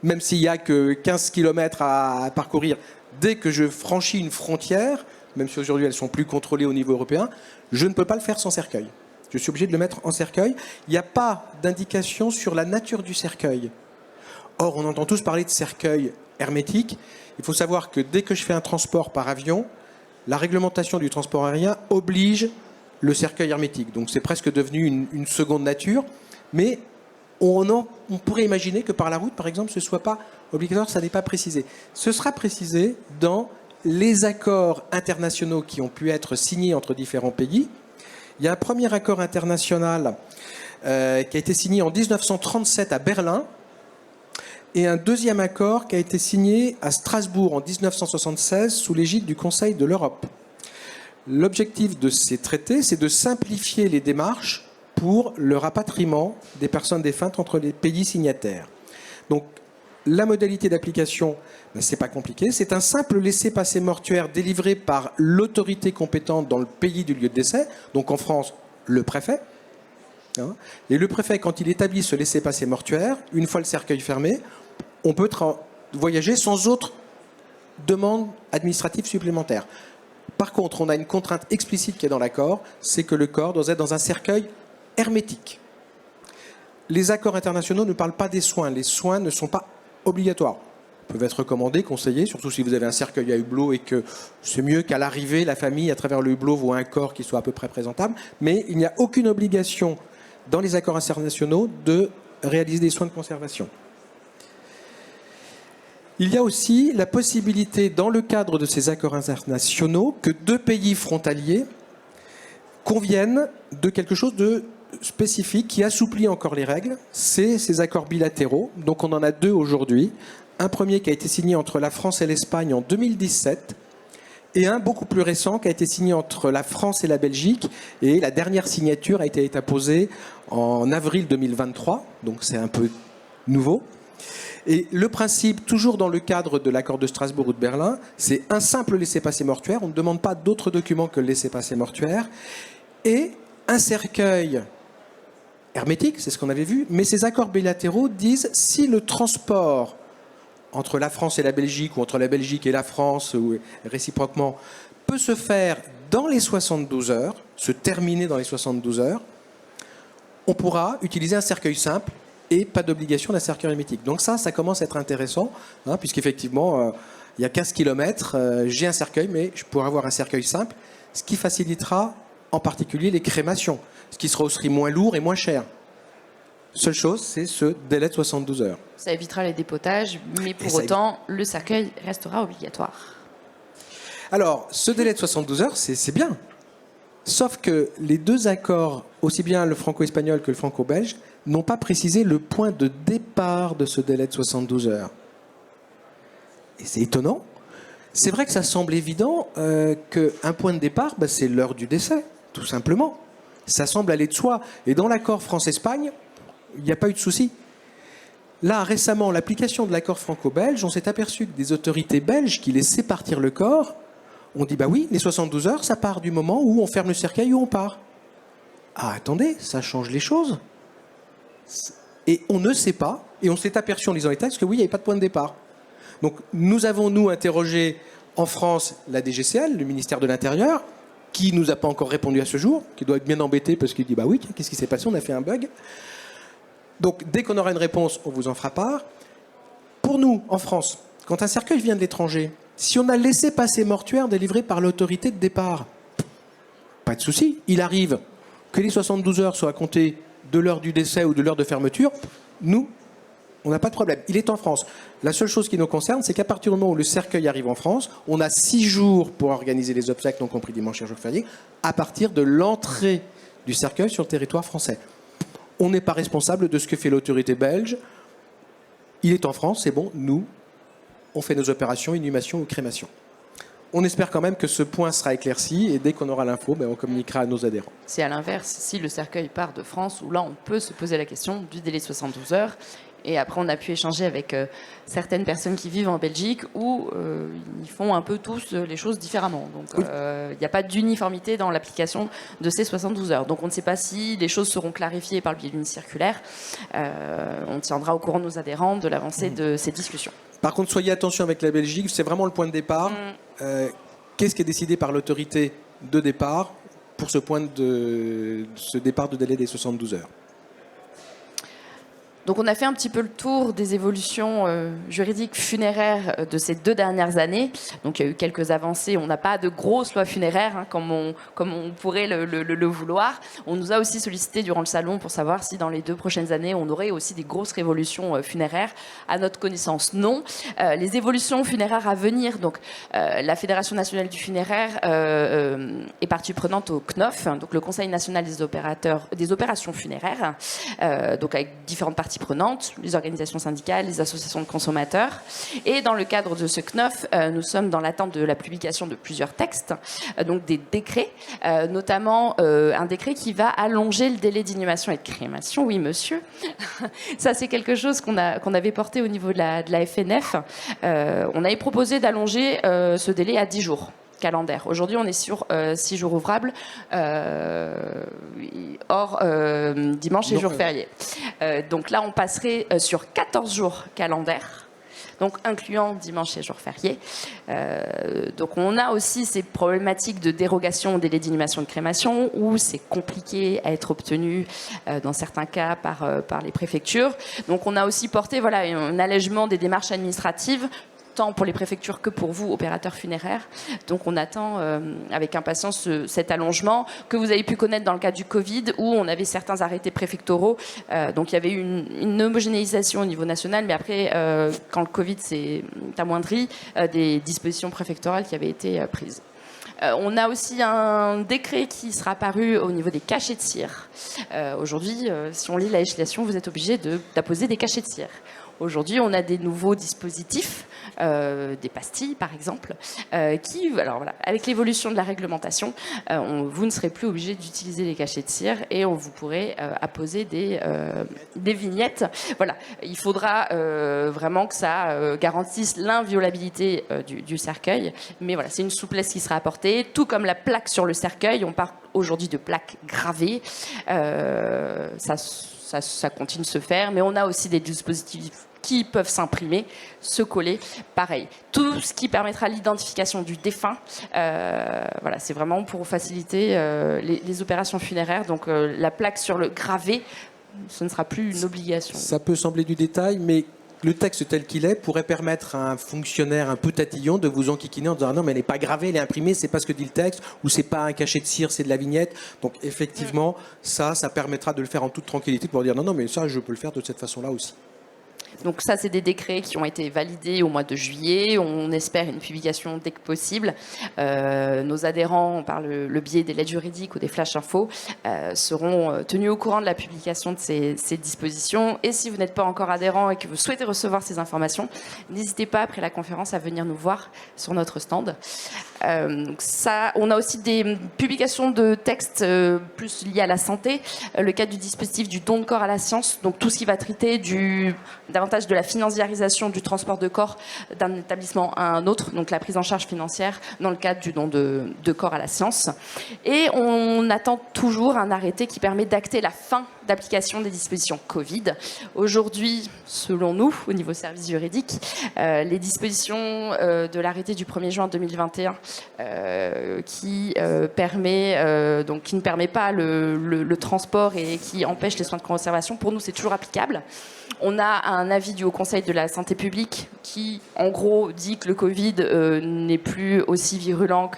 même s'il n'y a que 15 km à parcourir. Dès que je franchis une frontière, même si aujourd'hui elles sont plus contrôlées au niveau européen, je ne peux pas le faire sans cercueil. Je suis obligé de le mettre en cercueil. Il n'y a pas d'indication sur la nature du cercueil. Or, on entend tous parler de cercueil hermétique. Il faut savoir que dès que je fais un transport par avion, la réglementation du transport aérien oblige le cercueil hermétique. Donc c'est presque devenu une seconde nature. Mais on pourrait imaginer que par la route, par exemple, ce ne soit pas obligatoire, ça n'est pas précisé. Ce sera précisé dans les accords internationaux qui ont pu être signés entre différents pays. Il y a un premier accord international qui a été signé en 1937 à Berlin, et un deuxième accord qui a été signé à Strasbourg en 1976 sous l'égide du Conseil de l'Europe. L'objectif de ces traités, c'est de simplifier les démarches pour le rapatriement des personnes défuntes entre les pays signataires. Donc, la modalité d'application, c'est pas compliqué. C'est un simple laissez-passer mortuaire délivré par l'autorité compétente dans le pays du lieu de décès. Donc, en France, le préfet. Et le préfet, quand il établit ce laissez-passer mortuaire, une fois le cercueil fermé, on peut voyager sans autre demande administrative supplémentaire. Par contre, on a une contrainte explicite qui est dans l'accord, c'est que le corps doit être dans un cercueil hermétique. Les accords internationaux ne parlent pas des soins. Les soins ne sont pas obligatoires. Ils peuvent être recommandés, conseillés, surtout si vous avez un cercueil à hublot et que c'est mieux qu'à l'arrivée, la famille, à travers le hublot, voit un corps qui soit à peu près présentable. Mais il n'y a aucune obligation dans les accords internationaux de réaliser des soins de conservation. Il y a aussi la possibilité, dans le cadre de ces accords internationaux, que deux pays frontaliers conviennent de quelque chose de spécifique qui assouplit encore les règles. C'est ces accords bilatéraux. Donc on en a deux aujourd'hui. Un premier qui a été signé entre la France et l'Espagne en 2017 et un beaucoup plus récent qui a été signé entre la France et la Belgique. Et la dernière signature a été apposée en avril 2023. Donc c'est un peu nouveau. Et le principe, toujours dans le cadre de l'accord de Strasbourg ou de Berlin, c'est un simple laissez-passer mortuaire. On ne demande pas d'autres documents que le laissez-passer mortuaire. Et un cercueil hermétique, c'est ce qu'on avait vu. Mais ces accords bilatéraux disent si le transport entre la France et la Belgique, ou entre la Belgique et la France, ou réciproquement, peut se faire dans les 72 heures, se terminer dans les 72 heures, on pourra utiliser un cercueil simple et pas d'obligation d'un cercueil hermétique. Donc ça commence à être intéressant, puisqu'effectivement, il y a 15 km, j'ai un cercueil, mais je pourrais avoir un cercueil simple, ce qui facilitera en particulier les crémations, ce qui sera aussi moins lourd et moins cher. Seule chose, c'est ce délai de 72 heures. Ça évitera les dépotages, mais pour autant, le cercueil restera obligatoire. Alors, ce délai de 72 heures, c'est bien. Sauf que les deux accords, aussi bien le franco-espagnol que le franco-belge, n'ont pas précisé le point de départ de ce délai de 72 heures. Et c'est étonnant. C'est vrai que ça semble évident qu'un point de départ, c'est l'heure du décès, tout simplement. Ça semble aller de soi. Et dans l'accord France-Espagne, il n'y a pas eu de souci. Là, récemment, l'application de l'accord franco-belge, on s'est aperçu que des autorités belges qui laissaient partir le corps, on dit, bah oui, les 72 heures, ça part du moment où on ferme le cercueil ou on part. Ah, attendez, ça change les choses. Et on ne sait pas, et on s'est aperçu en lisant les textes que oui, il n'y avait pas de point de départ. Donc nous avons, nous, interrogé en France la DGCL, le ministère de l'Intérieur, qui ne nous a pas encore répondu à ce jour, qui doit être bien embêté parce qu'il dit, bah oui, qu'est-ce qui s'est passé, on a fait un bug. Donc dès qu'on aura une réponse, on vous en fera part. Pour nous, en France, quand un cercueil vient de l'étranger, si on a laissé passer mortuaire délivré par l'autorité de départ, pas de souci, il arrive que les 72 heures soient comptées de l'heure du décès ou de l'heure de fermeture, nous, on n'a pas de problème. Il est en France. La seule chose qui nous concerne, c'est qu'à partir du moment où le cercueil arrive en France, on a 6 jours pour organiser les obsèques, non compris dimanche et jour férié, à partir de l'entrée du cercueil sur le territoire français. On n'est pas responsable de ce que fait l'autorité belge. Il est en France, c'est bon, nous, on fait nos opérations, inhumation ou crémation. On espère quand même que ce point sera éclairci et dès qu'on aura l'info, on communiquera à nos adhérents. C'est à l'inverse, si le cercueil part de France, où là on peut se poser la question du délai de 72 heures. Et après, on a pu échanger avec certaines personnes qui vivent en Belgique où ils font un peu tous les choses différemment. Donc, il n'y a pas d'uniformité dans l'application de ces 72 heures. Donc, on ne sait pas si les choses seront clarifiées par le biais d'une circulaire. On tiendra au courant nos adhérents de l'avancée de ces discussions. Par contre, soyez attention avec la Belgique, c'est vraiment le point de départ. Qu'est-ce qui est décidé par l'autorité de départ pour ce point ce départ de délai des 72 heures? Donc on a fait un petit peu le tour des évolutions juridiques funéraires de ces 2 dernières années. Donc il y a eu quelques avancées. On n'a pas de grosses lois funéraires hein, comme on pourrait le vouloir. On nous a aussi sollicité durant le salon pour savoir si dans les 2 prochaines années on aurait aussi des grosses révolutions funéraires. À notre connaissance, non. Les évolutions funéraires à venir, donc la Fédération nationale du funéraire est partie prenante au CNOF, donc le Conseil national des opérations funéraires, donc avec différentes parties prenantes, les organisations syndicales, les associations de consommateurs. Et dans le cadre de ce CNOF, nous sommes dans l'attente de la publication de plusieurs textes, donc des décrets, notamment un décret qui va allonger le délai d'inhumation et de crémation. Oui, monsieur. Ça, c'est quelque chose qu'on avait porté au niveau de la FNF. On avait proposé d'allonger ce délai à 10 jours calendaire. Aujourd'hui, on est sur 6 jours ouvrables, hors dimanche et jours fériés. Donc là, on passerait sur 14 jours calendaires, donc incluant dimanche et jours fériés. Donc on a aussi ces problématiques de dérogation au délai d'inhumation et de crémation, où c'est compliqué à être obtenu dans certains cas par les préfectures. Donc on a aussi porté un allègement des démarches administratives, tant pour les préfectures que pour vous, opérateurs funéraires. Donc on attend avec impatience cet allongement que vous avez pu connaître dans le cas du Covid, où on avait certains arrêtés préfectoraux. Donc il y avait eu une homogénéisation au niveau national, mais après, quand le Covid s'est amoindri, des dispositions préfectorales qui avaient été prises. On a aussi un décret qui sera paru au niveau des cachets de cire. Aujourd'hui, si on lit la législation, vous êtes obligé d'apposer des cachets de cire. Aujourd'hui, on a des nouveaux dispositifs, des pastilles par exemple, avec l'évolution de la réglementation, vous ne serez plus obligé d'utiliser les cachets de cire et vous pourrez apposer des vignettes. Voilà, il faudra vraiment que ça garantisse l'inviolabilité du cercueil, mais voilà, c'est une souplesse qui sera apportée, tout comme la plaque sur le cercueil. On parle aujourd'hui de plaques gravées. Ça continue de se faire, mais on a aussi des dispositifs qui peuvent s'imprimer, se coller, pareil. Tout ce qui permettra l'identification du défunt, c'est vraiment pour faciliter les opérations funéraires. Donc la plaque sur le gravé, ce ne sera plus une obligation. Ça peut sembler du détail, mais le texte tel qu'il est pourrait permettre à un fonctionnaire un peu tatillon de vous enquiquiner en disant non mais elle n'est pas gravée, elle est imprimée, c'est pas ce que dit le texte, ou c'est pas un cachet de cire, c'est de la vignette. Donc effectivement, ça permettra de le faire en toute tranquillité pour dire non mais ça je peux le faire de cette façon-là aussi. Donc ça, c'est des décrets qui ont été validés au mois de juillet. On espère une publication dès que possible. Nos adhérents, par le biais des lettres juridiques ou des flash infos, seront tenus au courant de la publication de ces dispositions. Et si vous n'êtes pas encore adhérent et que vous souhaitez recevoir ces informations, n'hésitez pas après la conférence à venir nous voir sur notre stand. On a aussi des publications de textes plus liés à la santé. Le cadre du dispositif du don de corps à la science, donc tout ce qui va traiter davantage de la financiarisation du transport de corps d'un établissement à un autre, donc la prise en charge financière dans le cadre du don de corps à la science. Et on attend toujours un arrêté qui permet d'acter la fin d'application des dispositions Covid. Aujourd'hui, selon nous, au niveau service juridique, les dispositions de l'arrêté du 1er juin 2021 qui ne permet pas le transport et qui empêche les soins de conservation, pour nous, c'est toujours applicable. On a un avis du Haut Conseil de la santé publique qui, en gros, dit que le Covid n'est plus aussi virulent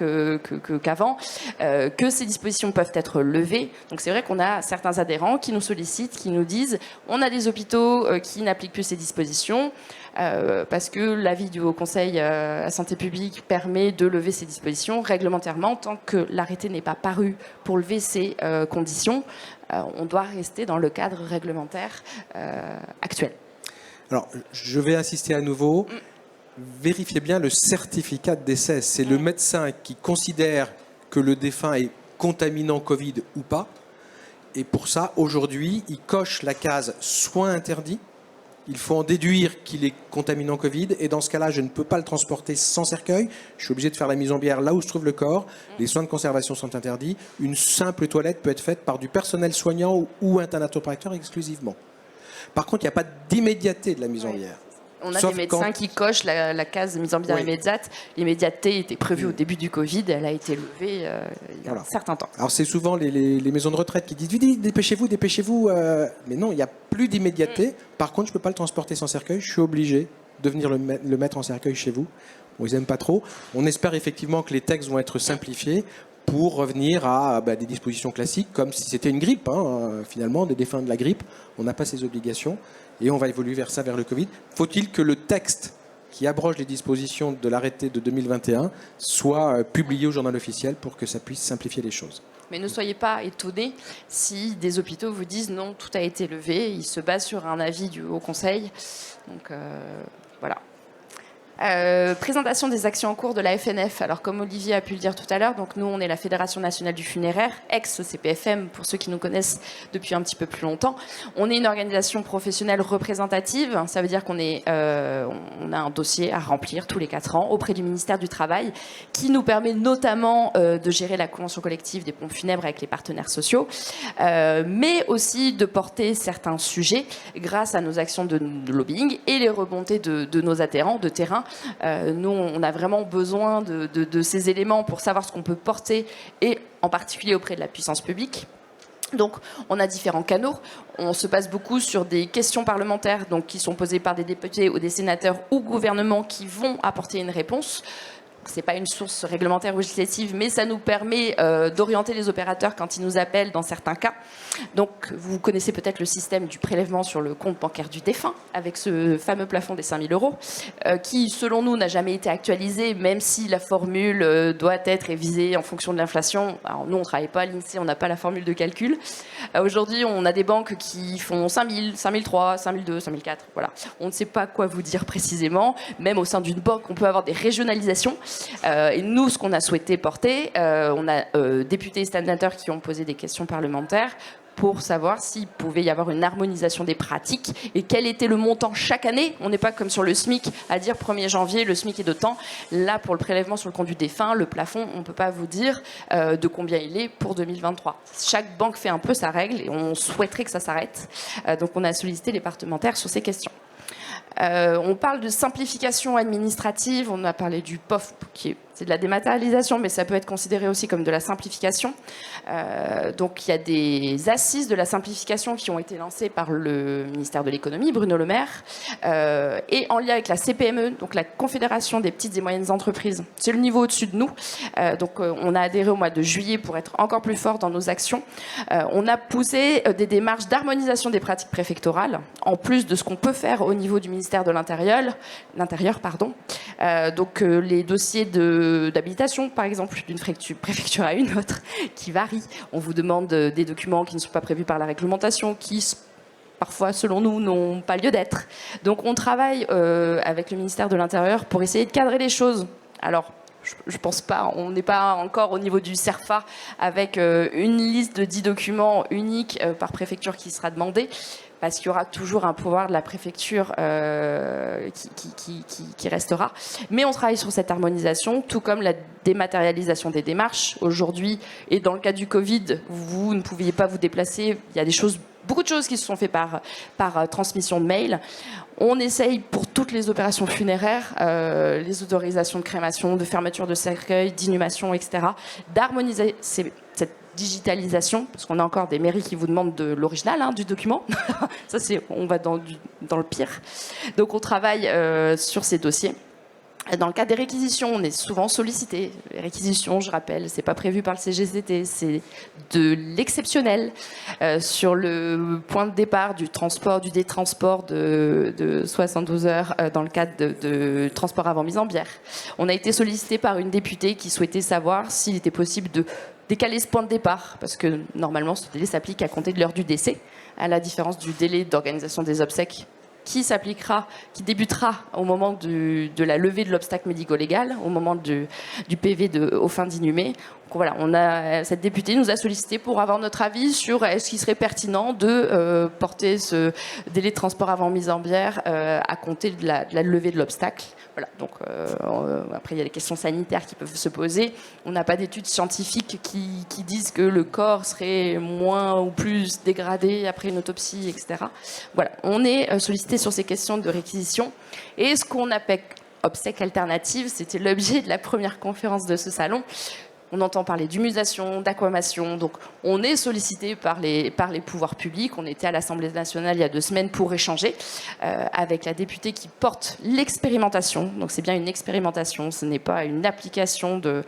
qu'avant, que ces dispositions peuvent être levées. Donc c'est vrai qu'on a certains adhérents qui nous sollicitent, qui nous disent on a des hôpitaux qui n'appliquent plus ces dispositions parce que l'avis du Haut Conseil à la santé publique permet de lever ces dispositions réglementairement. Tant que l'arrêté n'est pas paru pour lever ces conditions, on doit rester dans le cadre réglementaire actuel. Alors, je vais insister à nouveau. Vérifiez bien le certificat de décès. C'est le médecin qui considère que le défunt est contaminant Covid ou pas. Et pour ça, aujourd'hui, il coche la case soins interdits. Il faut en déduire qu'il est contaminant Covid. Et dans ce cas-là, je ne peux pas le transporter sans cercueil. Je suis obligé de faire la mise en bière là où se trouve le corps. Les soins de conservation sont interdits. Une simple toilette peut être faite par du personnel soignant ou un thanatopracteur exclusivement. Par contre, il n'y a pas d'immédiateté de la mise en bière. On a des médecins qui cochent la case mise en bière immédiate. L'immédiateté était prévue au début du Covid. Elle a été levée il y a un certain temps. Alors c'est souvent les maisons de retraite qui disent dépêchez-vous. Mais non, il y a plus d'immédiateté. Par contre, je ne peux pas le transporter sans cercueil. Je suis obligé de venir le mettre en cercueil chez vous. Bon, ils n'aiment pas trop. On espère effectivement que les textes vont être simplifiés pour revenir à des dispositions classiques, comme si c'était une grippe. Finalement, des défunts de la grippe, on n'a pas ces obligations. Et on va évoluer vers ça, vers le Covid. Faut-il que le texte qui abroge les dispositions de l'arrêté de 2021 soit publié au journal officiel pour que ça puisse simplifier les choses. Mais ne soyez pas étonnés si des hôpitaux vous disent non, tout a été levé. Ils se basent sur un avis du Haut Conseil. Donc voilà. Présentation des actions en cours de la FNF. Alors comme Olivier a pu le dire tout à l'heure, donc nous on est la Fédération nationale du funéraire, ex-CPFM pour ceux qui nous connaissent depuis un petit peu plus longtemps. On est une organisation professionnelle représentative, ça veut dire qu'on on a un dossier à remplir tous les 4 ans auprès du ministère du Travail qui nous permet notamment de gérer la convention collective des pompes funèbres avec les partenaires sociaux, mais aussi de porter certains sujets grâce à nos actions de lobbying et les remontées de nos adhérents de terrain. Nous, on a vraiment besoin de ces éléments pour savoir ce qu'on peut porter, et en particulier auprès de la puissance publique. Donc, on a différents canaux. On se base beaucoup sur des questions parlementaires, donc qui sont posées par des députés ou des sénateurs ou gouvernements qui vont apporter une réponse. C'est pas une source réglementaire ou législative, mais ça nous permet d'orienter les opérateurs quand ils nous appellent dans certains cas. Donc, vous connaissez peut-être le système du prélèvement sur le compte bancaire du défunt, avec ce fameux plafond des 5 000 €, qui, selon nous, n'a jamais été actualisé, même si la formule doit être révisée en fonction de l'inflation. Alors, nous, on ne travaille pas à l'INSEE, on n'a pas la formule de calcul. Aujourd'hui, on a des banques qui font 5 000, 5 300, 5 200, 5 400. Voilà. On ne sait pas quoi vous dire précisément. Même au sein d'une banque, on peut avoir des régionalisations. Et nous, ce qu'on a souhaité porter, on a députés et sénateurs qui ont posé des questions parlementaires pour savoir s'il pouvait y avoir une harmonisation des pratiques et quel était le montant chaque année. On n'est pas comme sur le SMIC à dire 1er janvier, le SMIC est de temps. Là, pour le prélèvement sur le compte du défunt, le plafond, on ne peut pas vous dire de combien il est pour 2023. Chaque banque fait un peu sa règle et on souhaiterait que ça s'arrête. Donc on a sollicité les parlementaires sur ces questions. On parle de simplification administrative, on a parlé du POF, c'est de la dématérialisation, mais ça peut être considéré aussi comme de la simplification. Donc il y a des assises de la simplification qui ont été lancées par le ministère de l'économie, Bruno Le Maire, et en lien avec la CPME, donc la Confédération des petites et moyennes entreprises. C'est le niveau au-dessus de nous. Donc on a adhéré au mois de juillet pour être encore plus fort dans nos actions. On a poussé des démarches d'harmonisation des pratiques préfectorales, en plus de ce qu'on peut faire au niveau du ministère de l'Intérieur. Donc les dossiers d'habilitation, par exemple, d'une préfecture à une autre, qui varient. On vous demande des documents qui ne sont pas prévus par la réglementation, qui parfois, selon nous, n'ont pas lieu d'être. Donc on travaille avec le ministère de l'Intérieur pour essayer de cadrer les choses. Alors, je pense pas, on n'est pas encore au niveau du CERFA avec une liste de 10 documents uniques par préfecture qui sera demandée, parce qu'il y aura toujours un pouvoir de la préfecture qui restera. Mais on travaille sur cette harmonisation, tout comme la dématérialisation des démarches. Aujourd'hui, et dans le cas du Covid, vous ne pouviez pas vous déplacer. Il y a beaucoup de choses qui se sont faites par transmission de mail. On essaye pour toutes les opérations funéraires, les autorisations de crémation, de fermeture de cercueil, d'inhumation, etc., d'harmoniser cette digitalisation, parce qu'on a encore des mairies qui vous demandent de l'original du document. Ça, on va dans le pire. Donc on travaille sur ces dossiers. Dans le cas des réquisitions, on est souvent sollicité. Les réquisitions, je rappelle, c'est pas prévu par le CGCT, c'est de l'exceptionnel. Sur le point de départ du détransport de 72 heures dans le cadre de transport avant mise en bière. On a été sollicité par une députée qui souhaitait savoir s'il était possible de décaler ce point de départ, parce que normalement ce délai s'applique à compter de l'heure du décès, à la différence du délai d'organisation des obsèques qui débutera au moment de la levée de l'obstacle médico-légal, au moment du PV aux fins d'inhumer. Donc voilà, cette députée nous a sollicité pour avoir notre avis sur est-ce qu'il serait pertinent de porter ce délai de transport avant mise en bière à compter de la levée de l'obstacle. Voilà, donc après il y a les questions sanitaires qui peuvent se poser. On n'a pas d'études scientifiques qui disent que le corps serait moins ou plus dégradé après une autopsie, etc. Voilà, on est sollicité sur ces questions de réquisition. Et ce qu'on appelle obsèques alternatives, c'était l'objet de la première conférence de ce salon. On entend parler d'humusation, d'aquamation. Donc, on est sollicité par les pouvoirs publics. On était à l'Assemblée nationale il y a 2 semaines pour échanger avec la députée qui porte l'expérimentation. Donc, c'est bien une expérimentation. Ce n'est pas une application de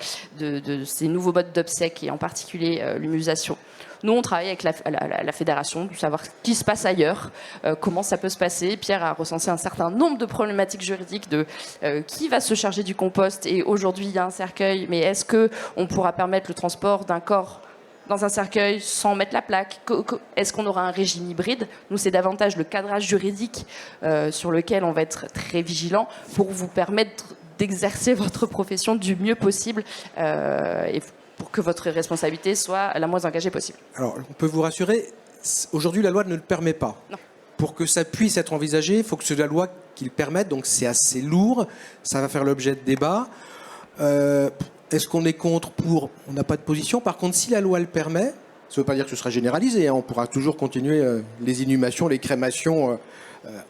ces nouveaux modes d'obsèques et en particulier l'humusation. Nous, on travaille avec la fédération pour savoir ce qui se passe ailleurs, comment ça peut se passer. Pierre a recensé un certain nombre de problématiques juridiques de qui va se charger du compost. Et aujourd'hui, il y a un cercueil, mais est-ce qu'on pourra permettre le transport d'un corps dans un cercueil sans mettre la plaque? Est-ce qu'on aura un régime hybride? Nous, c'est davantage le cadrage juridique sur lequel on va être très vigilant pour vous permettre d'exercer votre profession du mieux possible et pour que votre responsabilité soit la moins engagée possible. Alors, on peut vous rassurer, aujourd'hui, la loi ne le permet pas. Non. Pour que ça puisse être envisagé, il faut que ce soit la loi qui le permette, donc c'est assez lourd, ça va faire l'objet de débats. Est-ce qu'on est contre, pour? On n'a pas de position. Par contre, si la loi le permet, ça ne veut pas dire que ce sera généralisé, hein, on pourra toujours continuer les inhumations, les crémations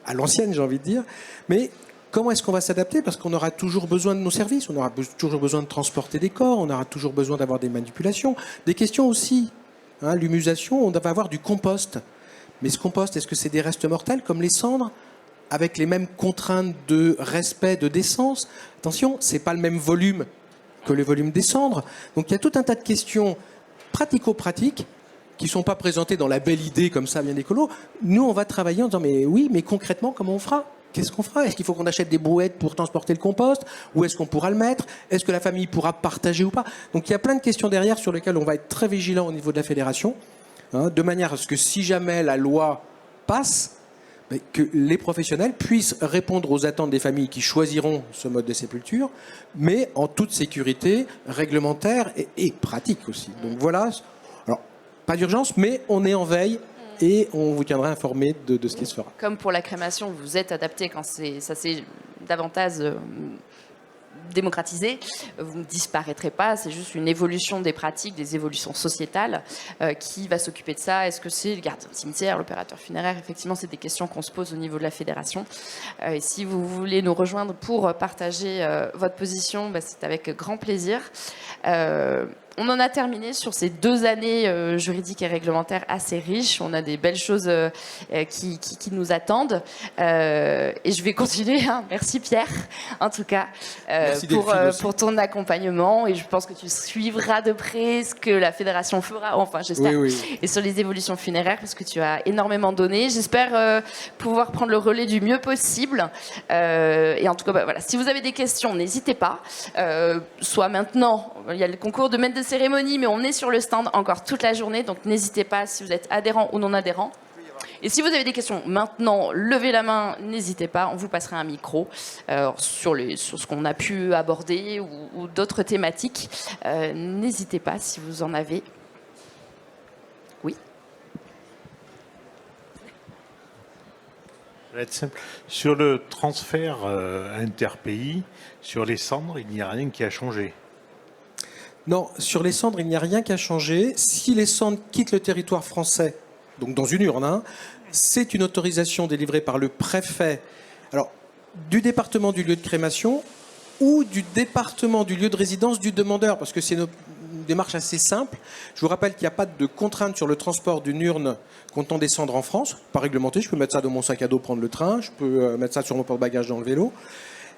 à l'ancienne, j'ai envie de dire. Mais comment est-ce qu'on va s'adapter? Parce qu'on aura toujours besoin de nos services, on aura toujours besoin de transporter des corps, on aura toujours besoin d'avoir des manipulations. Des questions aussi, hein, l'humusation, on va avoir du compost. Mais ce compost, est-ce que c'est des restes mortels comme les cendres, avec les mêmes contraintes de respect, de décence? Attention, ce n'est pas le même volume que le volume des cendres. Donc il y a tout un tas de questions pratico-pratiques qui ne sont pas présentées dans la belle idée comme ça, bien écolo. Nous, on va travailler en disant, mais oui, mais concrètement, comment on fera? Qu'est-ce qu'on fera? Est-ce qu'il faut qu'on achète des brouettes pour transporter le compost? Où est-ce qu'on pourra le mettre? Est-ce que la famille pourra partager ou pas? Donc il y a plein de questions derrière sur lesquelles on va être très vigilant au niveau de la fédération, hein, de manière à ce que si jamais la loi passe, que les professionnels puissent répondre aux attentes des familles qui choisiront ce mode de sépulture, mais en toute sécurité réglementaire et pratique aussi. Donc voilà, alors pas d'urgence, mais on est en veille. Et on vous tiendra informé de ce qui se fera. Comme pour la crémation, vous êtes adapté quand ça s'est davantage démocratisé. Vous ne disparaîtrez pas, c'est juste une évolution des pratiques, des évolutions sociétales. Qui va s'occuper de ça? Est-ce que c'est le gardien de cimetière, l'opérateur funéraire? Effectivement, c'est des questions qu'on se pose au niveau de la fédération. Et si vous voulez nous rejoindre pour partager votre position, c'est avec grand plaisir. On en a terminé sur ces 2 années juridiques et réglementaires assez riches. On a des belles choses qui nous attendent. Et je vais continuer. Hein. Merci Pierre, en tout cas, pour ton accompagnement. Et je pense que tu suivras de près ce que la fédération fera, enfin j'espère, oui. Et sur les évolutions funéraires, parce que tu as énormément donné. J'espère pouvoir prendre le relais du mieux possible. Et en tout cas, voilà. Si vous avez des questions, n'hésitez pas. Soit maintenant, il y a le concours de maître de cérémonie, mais on est sur le stand encore toute la journée, donc n'hésitez pas si vous êtes adhérent ou non adhérent. Et si vous avez des questions maintenant, levez la main, n'hésitez pas, on vous passera un micro sur ce qu'on a pu aborder ou d'autres thématiques. N'hésitez pas si vous en avez. Oui. Ça va être simple. Sur le transfert interpays, sur les cendres, il n'y a rien qui a changé. Non, sur les cendres, il n'y a rien qui a changé. Si les cendres quittent le territoire français, donc dans une urne, hein, c'est une autorisation délivrée par le préfet, alors du département du lieu de crémation ou du département du lieu de résidence du demandeur, parce que c'est une démarche assez simple. Je vous rappelle qu'il n'y a pas de contrainte sur le transport d'une urne contenant des cendres en France, pas réglementé. Je peux mettre ça dans mon sac à dos, prendre le train, je peux mettre ça sur mon porte-bagages dans le vélo.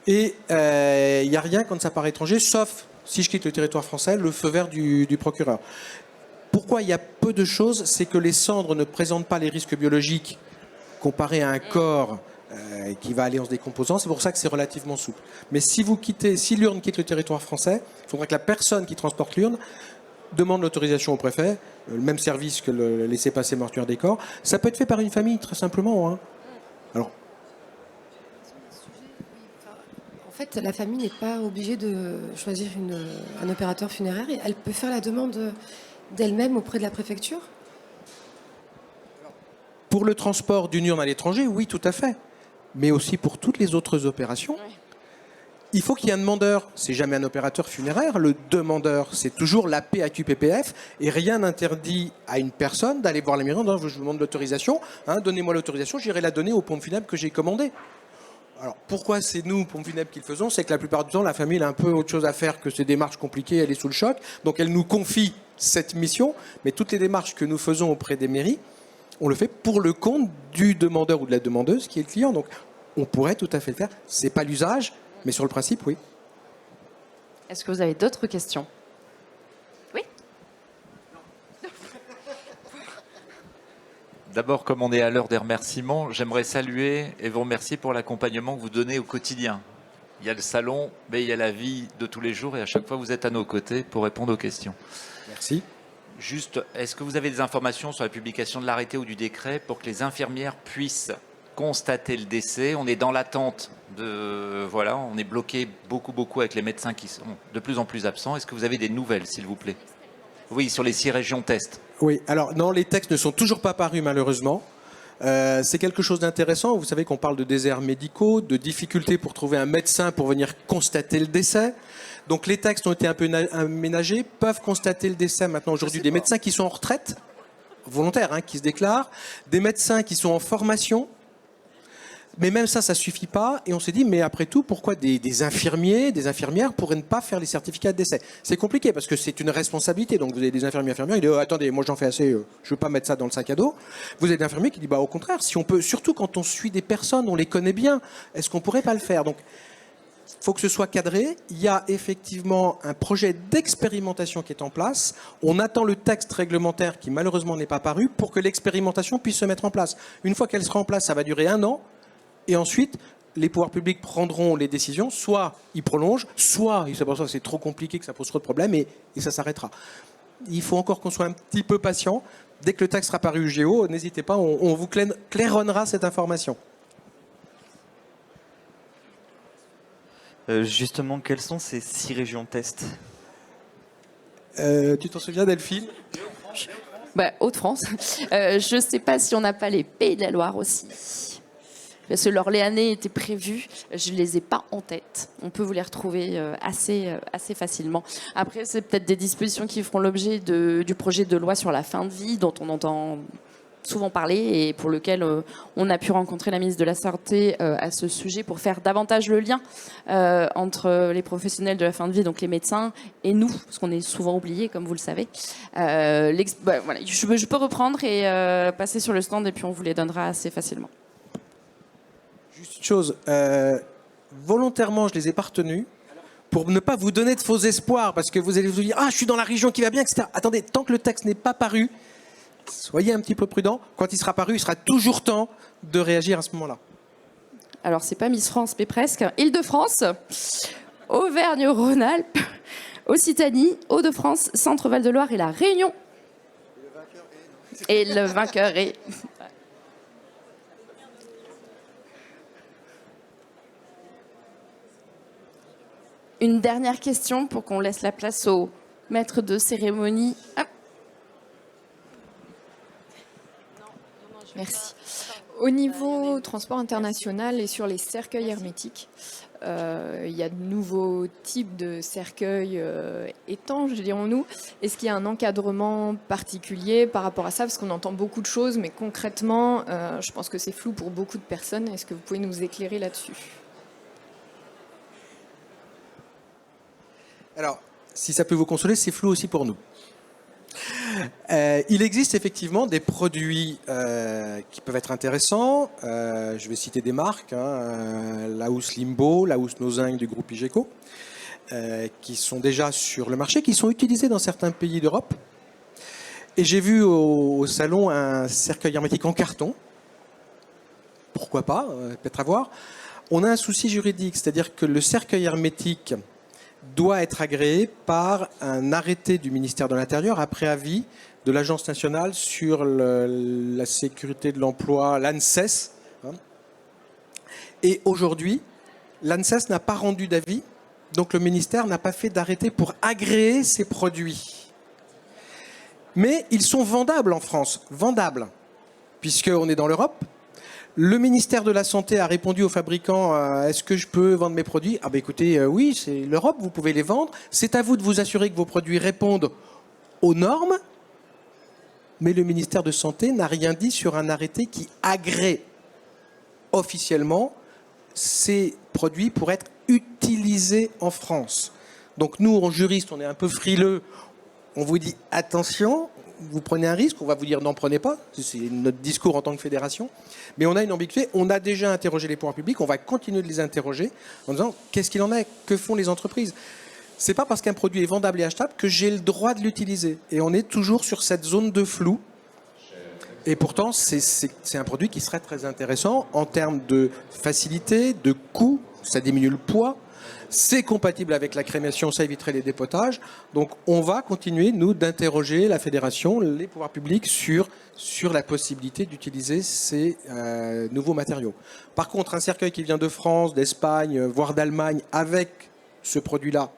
Et il n'y a rien quand ça part étranger, sauf si je quitte le territoire français, le feu vert du procureur. Pourquoi il y a peu de choses? C'est que les cendres ne présentent pas les risques biologiques comparés à un corps qui va aller en se décomposant. C'est pour ça que c'est relativement souple. Mais si l'urne quitte le territoire français, il faudra que la personne qui transporte l'urne demande l'autorisation au préfet, le même service que le laissez-passer mortuaire des corps. Ça peut être fait par une famille, très simplement. Hein. Alors, en fait, la famille n'est pas obligée de choisir un opérateur funéraire. Elle peut faire la demande d'elle-même auprès de la préfecture? Pour le transport d'une urne à l'étranger, oui, tout à fait. Mais aussi pour toutes les autres opérations. Oui. Il faut qu'il y ait un demandeur. C'est jamais un opérateur funéraire. Le demandeur, c'est toujours la PAQ-PPF. Et rien n'interdit à une personne d'aller voir la mairie en disant « je vous demande l'autorisation. Hein, donnez-moi l'autorisation, j'irai la donner au pompe funèbre que j'ai commandé. » Alors, pourquoi c'est nous, Pompes Funèbres, qui le faisons? C'est que la plupart du temps, la famille a un peu autre chose à faire que ces démarches compliquées, elle est sous le choc. Donc, elle nous confie cette mission. Mais toutes les démarches que nous faisons auprès des mairies, on le fait pour le compte du demandeur ou de la demandeuse qui est le client. Donc, on pourrait tout à fait le faire. Ce n'est pas l'usage, mais sur le principe, oui. Est-ce que vous avez d'autres questions? Oui. D'abord, comme on est à l'heure des remerciements, j'aimerais saluer et vous remercier pour l'accompagnement que vous donnez au quotidien. Il y a le salon, mais il y a la vie de tous les jours et à chaque fois vous êtes à nos côtés pour répondre aux questions. Merci. Juste, est-ce que vous avez des informations sur la publication de l'arrêté ou du décret pour que les infirmières puissent constater le décès? On est dans l'attente de... Voilà, on est bloqué beaucoup avec les médecins qui sont de plus en plus absents. Est-ce que vous avez des nouvelles, s'il vous plaît? Oui, sur les 6 régions test. Oui, alors non, les textes ne sont toujours pas parus malheureusement. C'est quelque chose d'intéressant. Vous savez qu'on parle de déserts médicaux, de difficultés pour trouver un médecin pour venir constater le décès. Donc les textes ont été un peu aménagés, peuvent constater le décès maintenant aujourd'hui des médecins qui sont en retraite, volontaires, hein, qui se déclarent, des médecins qui sont en formation. Mais même ça ne suffit pas. Et on s'est dit, mais après tout, pourquoi des infirmiers, des infirmières pourraient ne pas faire les certificats de décès? C'est compliqué parce que c'est une responsabilité. Donc vous avez des infirmiers, infirmières, ils disent, attendez, moi j'en fais assez, je ne veux pas mettre ça dans le sac à dos. Vous avez des infirmiers qui disent, au contraire, si on peut, surtout quand on suit des personnes, on les connaît bien, est-ce qu'on ne pourrait pas le faire? Donc il faut que ce soit cadré. Il y a effectivement un projet d'expérimentation qui est en place. On attend le texte réglementaire qui malheureusement n'est pas paru pour que l'expérimentation puisse se mettre en place. Une fois qu'elle sera en place, ça va durer 1 an. Et ensuite, les pouvoirs publics prendront les décisions. Soit ils prolongent, soit ils s'aperçoivent que c'est trop compliqué, que ça pose trop de problèmes, et ça s'arrêtera. Il faut encore qu'on soit un petit peu patient. Dès que le texte sera paru UGO, n'hésitez pas, on vous claironnera cette information. Justement, quelles sont ces 6 régions test? Tu t'en souviens, Delphine? Hauts-de-France. Je ne sais pas si on n'a pas les Pays de la Loire aussi. Parce que l'Orléanais était prévu, je ne les ai pas en tête. On peut vous les retrouver assez facilement. Après, c'est peut-être des dispositions qui feront l'objet du projet de loi sur la fin de vie, dont on entend souvent parler et pour lequel on a pu rencontrer la ministre de la Santé à ce sujet pour faire davantage le lien entre les professionnels de la fin de vie, donc les médecins, et nous, parce qu'on est souvent oubliés, comme vous le savez. Voilà, je peux reprendre et passer sur le stand et puis on vous les donnera assez facilement. Juste une chose, volontairement, je ne les ai pas retenus pour ne pas vous donner de faux espoirs, parce que vous allez vous dire « Ah, je suis dans la région qui va bien, etc. » Attendez, tant que le texte n'est pas paru, soyez un petit peu prudent. Quand il sera paru, il sera toujours temps de réagir à ce moment-là. Alors, c'est pas Miss France, mais presque. Île-de-France, Auvergne-Rhône-Alpes, Occitanie, Hauts-de-France, Centre-Val de Loire et la Réunion. Et le vainqueur est... Une dernière question pour qu'on laisse la place au maître de cérémonie. Hop. Merci. Au niveau transport international et sur les cercueils hermétiques, il y a de nouveaux types de cercueils étanches, dirons-nous. Est-ce qu'il y a un encadrement particulier par rapport à ça? Parce qu'on entend beaucoup de choses, mais concrètement, je pense que c'est flou pour beaucoup de personnes. Est-ce que vous pouvez nous éclairer là-dessus? Alors, si ça peut vous consoler, c'est flou aussi pour nous. Il existe effectivement des produits qui peuvent être intéressants. Je vais citer des marques, la housse Limbo, la housse Nozinc du groupe Igeco, qui sont déjà sur le marché, qui sont utilisés dans certains pays d'Europe. Et j'ai vu au salon un cercueil hermétique en carton. Pourquoi pas, peut-être à voir. On a un souci juridique, c'est-à-dire que le cercueil hermétique doit être agréé par un arrêté du ministère de l'Intérieur après avis de l'Agence nationale sur la sécurité de l'emploi, l'ANSES. Et aujourd'hui, l'ANSES n'a pas rendu d'avis, donc le ministère n'a pas fait d'arrêté pour agréer ces produits. Mais ils sont vendables en France, vendables, puisqu'on est dans l'Europe. Le ministère de la Santé a répondu aux fabricants, est-ce que je peux vendre mes produits? Ah ben écoutez, oui, c'est l'Europe, vous pouvez les vendre. C'est à vous de vous assurer que vos produits répondent aux normes. Mais le ministère de Santé n'a rien dit sur un arrêté qui agrée officiellement ces produits pour être utilisés en France. Donc nous, en juriste, on est un peu frileux. On vous dit attention, vous prenez un risque, on va vous dire n'en prenez pas. C'est notre discours en tant que fédération. Mais on a une ambiguïté. On a déjà interrogé les pouvoirs publics, on va continuer de les interroger en disant qu'est-ce qu'il en est, que font les entreprises. C'est pas parce qu'un produit est vendable et achetable que j'ai le droit de l'utiliser. Et on est toujours sur cette zone de flou. Et pourtant, c'est un produit qui serait très intéressant en termes de facilité, de coût, ça diminue le poids, c'est compatible avec la crémation, ça éviterait les dépotages. Donc on va continuer, nous, d'interroger la fédération, les pouvoirs publics sur la possibilité d'utiliser ces nouveaux matériaux. Par contre, un cercueil qui vient de France, d'Espagne, voire d'Allemagne, avec ce produit-là,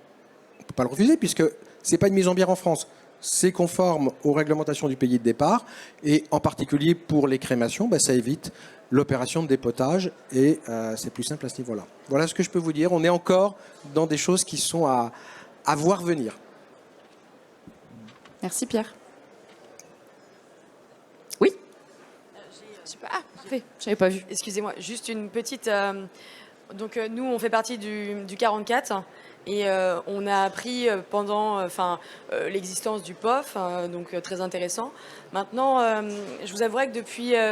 on ne peut pas le refuser puisque ce n'est pas une mise en bière en France. C'est conforme aux réglementations du pays de départ et en particulier pour les crémations, ça évite l'opération de dépotage et c'est plus simple à ce niveau-là. Voilà ce que je peux vous dire. On est encore dans des choses qui sont à voir venir. Merci Pierre. Oui. Ah, parfait. Je n'avais pas vu. Excusez-moi, juste une petite... Donc nous, on fait partie du 44 et on a appris pendant l'existence du POF, donc très intéressant. Maintenant, je vous avouerai que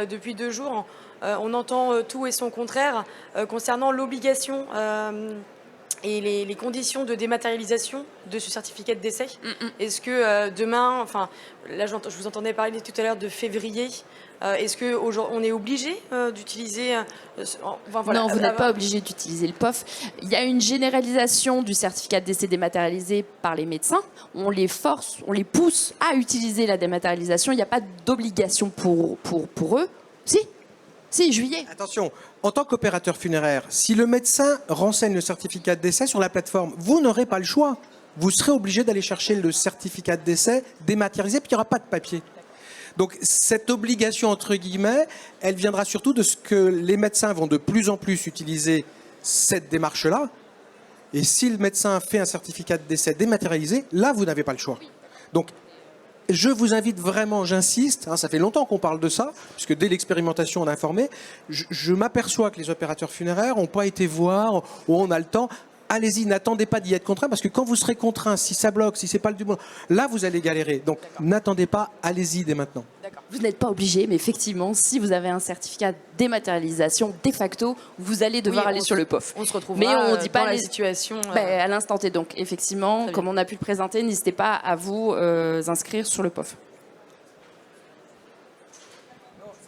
depuis 2 jours, on entend tout et son contraire concernant l'obligation et les conditions de dématérialisation de ce certificat de décès. Est-ce que demain, là je vous entendais parler tout à l'heure de février, est-ce qu'on est obligé d'utiliser... Non, vous n'êtes pas obligé d'utiliser le POF. Il y a une généralisation du certificat de décès dématérialisé par les médecins. On les force, on les pousse à utiliser la dématérialisation. Il n'y a pas d'obligation pour eux. Si, juillet. Attention, en tant qu'opérateur funéraire, si le médecin renseigne le certificat de décès sur la plateforme, vous n'aurez pas le choix. Vous serez obligé d'aller chercher le certificat de décès dématérialisé, puis il n'y aura pas de papier. Donc cette obligation, entre guillemets, elle viendra surtout de ce que les médecins vont de plus en plus utiliser cette démarche-là. Et si le médecin fait un certificat de décès dématérialisé, là, vous n'avez pas le choix. Donc, je vous invite vraiment, j'insiste, ça fait longtemps qu'on parle de ça, puisque dès l'expérimentation, on a informé. Je m'aperçois que les opérateurs funéraires n'ont pas été voir, où on a le temps. Allez-y, n'attendez pas d'y être contraint, parce que quand vous serez contraint, si ça bloque, si c'est pas le du bon, là, vous allez galérer. Donc, n'attendez pas, allez-y dès maintenant. Vous n'êtes pas obligé, mais effectivement, si vous avez un certificat de dématérialisation, de facto, vous allez devoir aller sur le POF. On se retrouvera mais on dit pas dans la situation... à l'instant T. Donc, effectivement, comme on a pu le présenter, n'hésitez pas à vous inscrire sur le POF.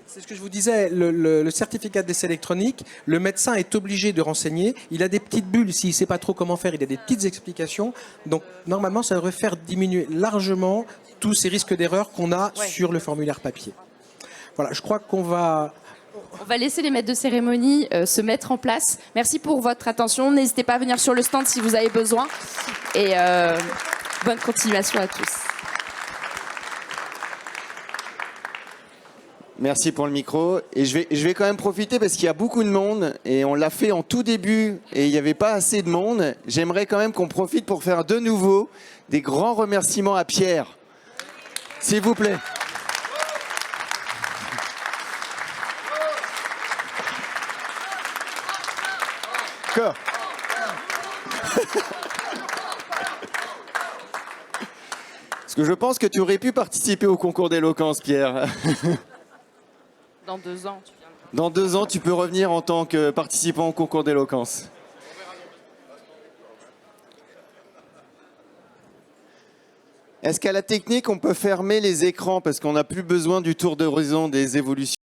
C'est ce que je vous disais, le certificat de décès électronique, le médecin est obligé de renseigner. Il a des petites bulles, s'il ne sait pas trop comment faire, il a des petites explications. Donc, normalement, ça devrait faire diminuer largement tous ces risques d'erreur qu'on a sur le formulaire papier. Voilà, je crois qu'on va... On va laisser les maîtres de cérémonie se mettre en place. Merci pour votre attention. N'hésitez pas à venir sur le stand si vous avez besoin. Et bonne continuation à tous. Merci pour le micro. Et je vais quand même profiter parce qu'il y a beaucoup de monde et on l'a fait en tout début et il n'y avait pas assez de monde. J'aimerais quand même qu'on profite pour faire de nouveau des grands remerciements à Pierre. S'il vous plaît. Quoi ? Parce que je pense que tu aurais pu participer au concours d'éloquence, Pierre. Dans 2 ans, Dans 2 ans, tu peux revenir en tant que participant au concours d'éloquence. Est-ce qu'à la technique, on peut fermer les écrans parce qu'on n'a plus besoin du tour d'horizon des évolutions ?